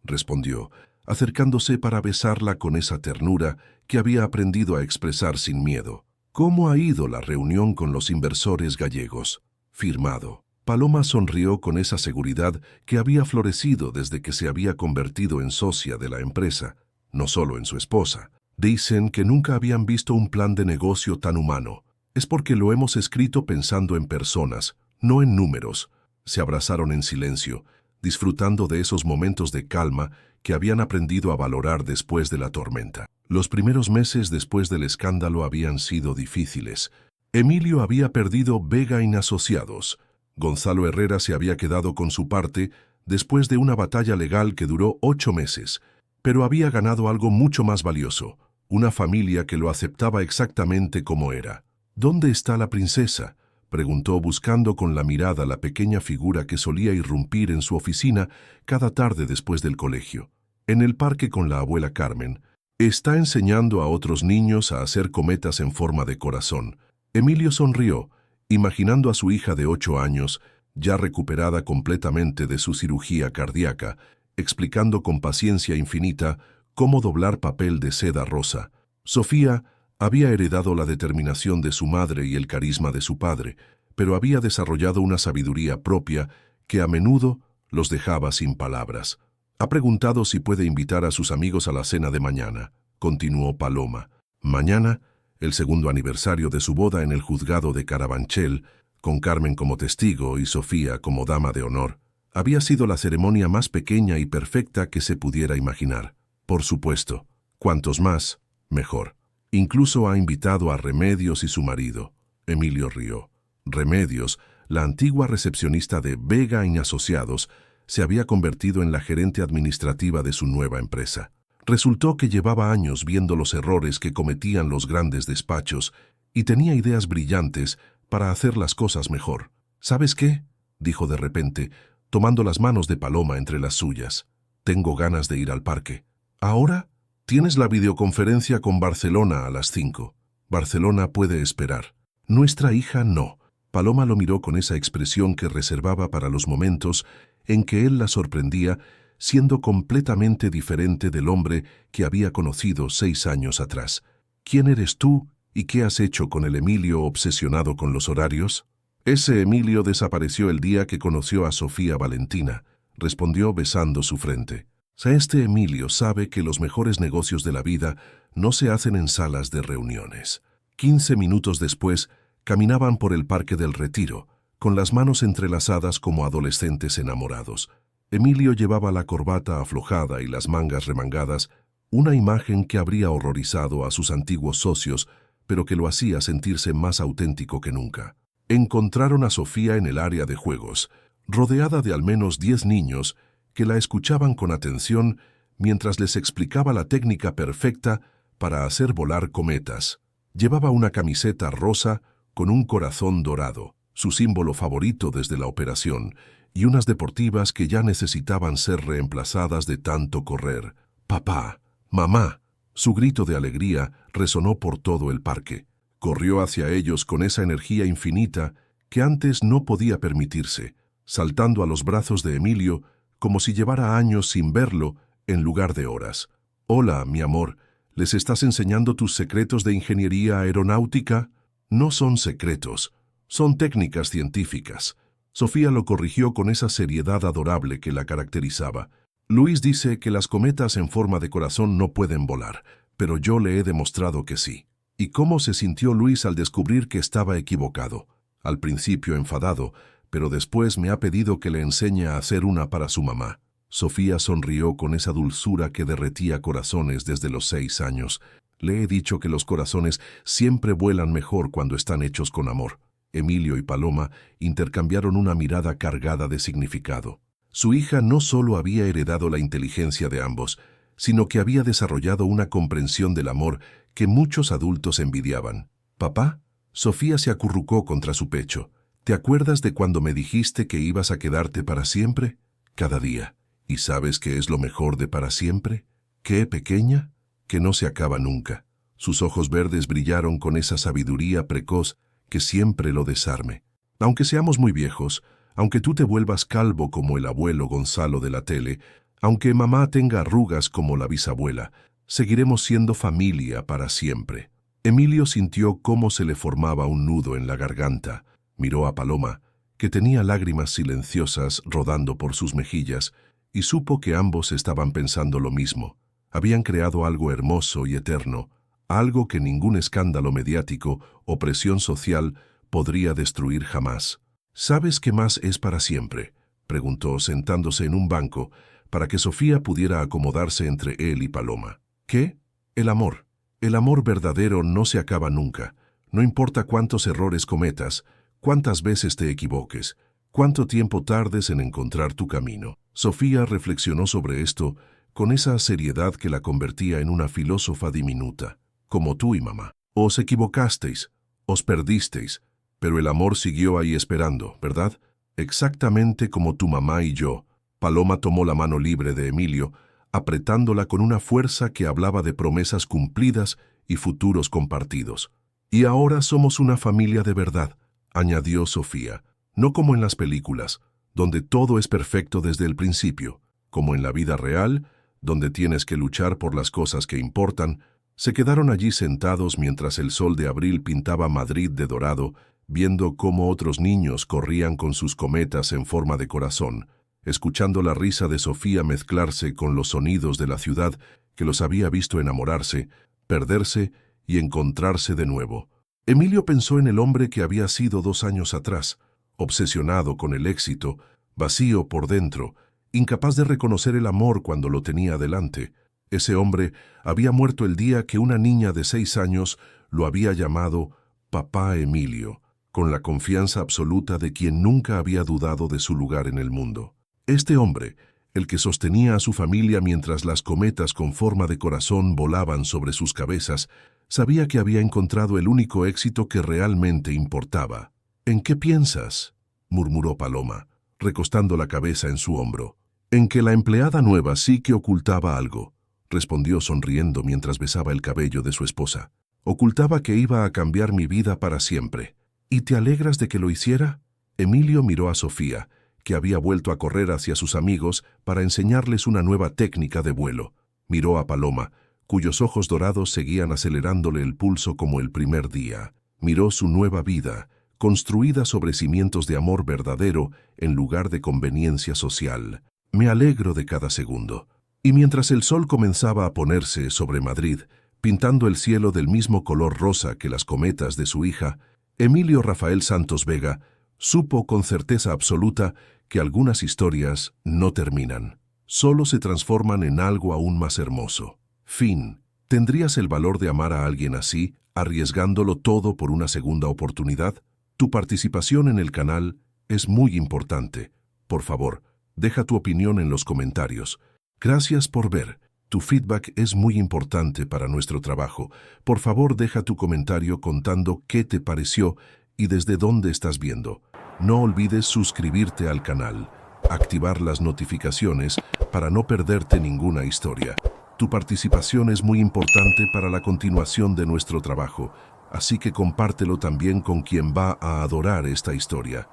respondió, acercándose para besarla con esa ternura que había aprendido a expresar sin miedo. «¿Cómo ha ido la reunión con los inversores gallegos?» «Firmado». Paloma sonrió con esa seguridad que había florecido desde que se había convertido en socia de la empresa, no solo en su esposa. Dicen que nunca habían visto un plan de negocio tan humano. Es porque lo hemos escrito pensando en personas, no en números. Se abrazaron en silencio, disfrutando de esos momentos de calma que habían aprendido a valorar después de la tormenta. Los primeros meses después del escándalo habían sido difíciles. Emilio había perdido Vega Asociados. Gonzalo Herrera se había quedado con su parte después de una batalla legal que duró 8 meses, pero había ganado algo mucho más valioso, una familia que lo aceptaba exactamente como era. «¿Dónde está la princesa?», preguntó buscando con la mirada la pequeña figura que solía irrumpir en su oficina cada tarde después del colegio. «En el parque con la abuela Carmen. Está enseñando a otros niños a hacer cometas en forma de corazón». Emilio sonrió, imaginando a su hija de 8 años, ya recuperada completamente de su cirugía cardíaca, explicando con paciencia infinita cómo doblar papel de seda rosa. Sofía había heredado la determinación de su madre y el carisma de su padre, pero había desarrollado una sabiduría propia que a menudo los dejaba sin palabras. «Ha preguntado si puede invitar a sus amigos a la cena de mañana», continuó Paloma. «Mañana, el segundo aniversario de su boda en el juzgado de Carabanchel, con Carmen como testigo y Sofía como dama de honor, había sido la ceremonia más pequeña y perfecta que se pudiera imaginar. Por supuesto, cuantos más, mejor. Incluso ha invitado a Remedios y su marido». Emilio rió. Remedios, la antigua recepcionista de Vega Asociados, se había convertido en la gerente administrativa de su nueva empresa. Resultó que llevaba años viendo los errores que cometían los grandes despachos y tenía ideas brillantes para hacer las cosas mejor. «¿Sabes qué?», dijo de repente, tomando las manos de Paloma entre las suyas. «Tengo ganas de ir al parque». «¿Ahora? Tienes la videoconferencia con Barcelona a las 5. Barcelona puede esperar». «Nuestra hija no». Paloma lo miró con esa expresión que reservaba para los momentos en que él la sorprendía, siendo completamente diferente del hombre que había conocido 6 años atrás. «¿Quién eres tú y qué has hecho con el Emilio obsesionado con los horarios?» «Ese Emilio desapareció el día que conoció a Sofía Valentina», respondió besando su frente. «Este Emilio sabe que los mejores negocios de la vida no se hacen en salas de reuniones». 15 minutos después, caminaban por el Parque del Retiro, con las manos entrelazadas como adolescentes enamorados. Emilio llevaba la corbata aflojada y las mangas remangadas, una imagen que habría horrorizado a sus antiguos socios, pero que lo hacía sentirse más auténtico que nunca. Encontraron a Sofía en el área de juegos, rodeada de al menos 10 niños que la escuchaban con atención mientras les explicaba la técnica perfecta para hacer volar cometas. Llevaba una camiseta rosa con un corazón dorado, su símbolo favorito desde la operación, y unas deportivas que ya necesitaban ser reemplazadas de tanto correr. «¡Papá! ¡Mamá!». Su grito de alegría resonó por todo el parque. Corrió hacia ellos con esa energía infinita que antes no podía permitirse, saltando a los brazos de Emilio como si llevara años sin verlo en lugar de horas. «Hola, mi amor, ¿les estás enseñando tus secretos de ingeniería aeronáutica?» «No son secretos, son técnicas científicas». Sofía lo corrigió con esa seriedad adorable que la caracterizaba. «Luis dice que las cometas en forma de corazón no pueden volar, pero yo le he demostrado que sí». ¿Y cómo se sintió Luis al descubrir que estaba equivocado? Al principio enfadado, pero después me ha pedido que le enseñe a hacer una para su mamá. Sofía sonrió con esa dulzura que derretía corazones desde los 6 años. Le he dicho que los corazones siempre vuelan mejor cuando están hechos con amor. Emilio y Paloma intercambiaron una mirada cargada de significado. Su hija no solo había heredado la inteligencia de ambos, sino que había desarrollado una comprensión del amor que muchos adultos envidiaban. «Papá», Sofía se acurrucó contra su pecho. «¿Te acuerdas de cuando me dijiste que ibas a quedarte para siempre? Cada día. ¿Y sabes qué es lo mejor de para siempre? ¿Qué, pequeña? Que no se acaba nunca». Sus ojos verdes brillaron con esa sabiduría precoz que siempre lo desarme. «Aunque seamos muy viejos, aunque tú te vuelvas calvo como el abuelo Gonzalo de la tele, aunque mamá tenga arrugas como la bisabuela, seguiremos siendo familia para siempre». Emilio sintió cómo se le formaba un nudo en la garganta. Miró a Paloma, que tenía lágrimas silenciosas rodando por sus mejillas, y supo que ambos estaban pensando lo mismo. Habían creado algo hermoso y eterno, algo que ningún escándalo mediático o presión social podría destruir jamás. «¿Sabes qué más es para siempre?», preguntó sentándose en un banco para que Sofía pudiera acomodarse entre él y Paloma. «¿Qué? El amor. El amor verdadero no se acaba nunca. No importa cuántos errores cometas, cuántas veces te equivoques, cuánto tiempo tardes en encontrar tu camino». Sofía reflexionó sobre esto con esa seriedad que la convertía en una filósofa diminuta. «Como tú y mamá. Os equivocasteis, os perdisteis, pero el amor siguió ahí esperando, ¿verdad? Exactamente como tu mamá y yo». Paloma tomó la mano libre de Emilio, apretándola con una fuerza que hablaba de promesas cumplidas y futuros compartidos. «Y ahora somos una familia de verdad», añadió Sofía, «no como en las películas, donde todo es perfecto desde el principio, como en la vida real, donde tienes que luchar por las cosas que importan». Se quedaron allí sentados mientras el sol de abril pintaba Madrid de dorado, viendo cómo otros niños corrían con sus cometas en forma de corazón, escuchando la risa de Sofía mezclarse con los sonidos de la ciudad que los había visto enamorarse, perderse y encontrarse de nuevo. Emilio pensó en el hombre que había sido 2 años atrás, obsesionado con el éxito, vacío por dentro, incapaz de reconocer el amor cuando lo tenía delante. Ese hombre había muerto el día que una niña de 6 años lo había llamado «Papá Emilio», con la confianza absoluta de quien nunca había dudado de su lugar en el mundo. Este hombre, el que sostenía a su familia mientras las cometas con forma de corazón volaban sobre sus cabezas, sabía que había encontrado el único éxito que realmente importaba. «¿En qué piensas?», murmuró Paloma, recostando la cabeza en su hombro. «En que la empleada nueva sí que ocultaba algo», respondió sonriendo mientras besaba el cabello de su esposa. «Ocultaba que iba a cambiar mi vida para siempre». «¿Y te alegras de que lo hiciera?». Emilio miró a Sofía, que había vuelto a correr hacia sus amigos para enseñarles una nueva técnica de vuelo. Miró a Paloma, cuyos ojos dorados seguían acelerándole el pulso como el primer día. Miró su nueva vida, construida sobre cimientos de amor verdadero en lugar de conveniencia social. «Me alegro de cada segundo». Y mientras el sol comenzaba a ponerse sobre Madrid, pintando el cielo del mismo color rosa que las cometas de su hija, Emilio Rafael Santos Vega supo con certeza absoluta que algunas historias no terminan, solo se transforman en algo aún más hermoso. Fin. ¿Tendrías el valor de amar a alguien así, arriesgándolo todo por una segunda oportunidad? Tu participación en el canal es muy importante. Por favor, deja tu opinión en los comentarios. Gracias por ver. Tu feedback es muy importante para nuestro trabajo. Por favor, deja tu comentario contando qué te pareció y desde dónde estás viendo. No olvides suscribirte al canal, activar las notificaciones para no perderte ninguna historia. Tu participación es muy importante para la continuación de nuestro trabajo, así que compártelo también con quien va a adorar esta historia.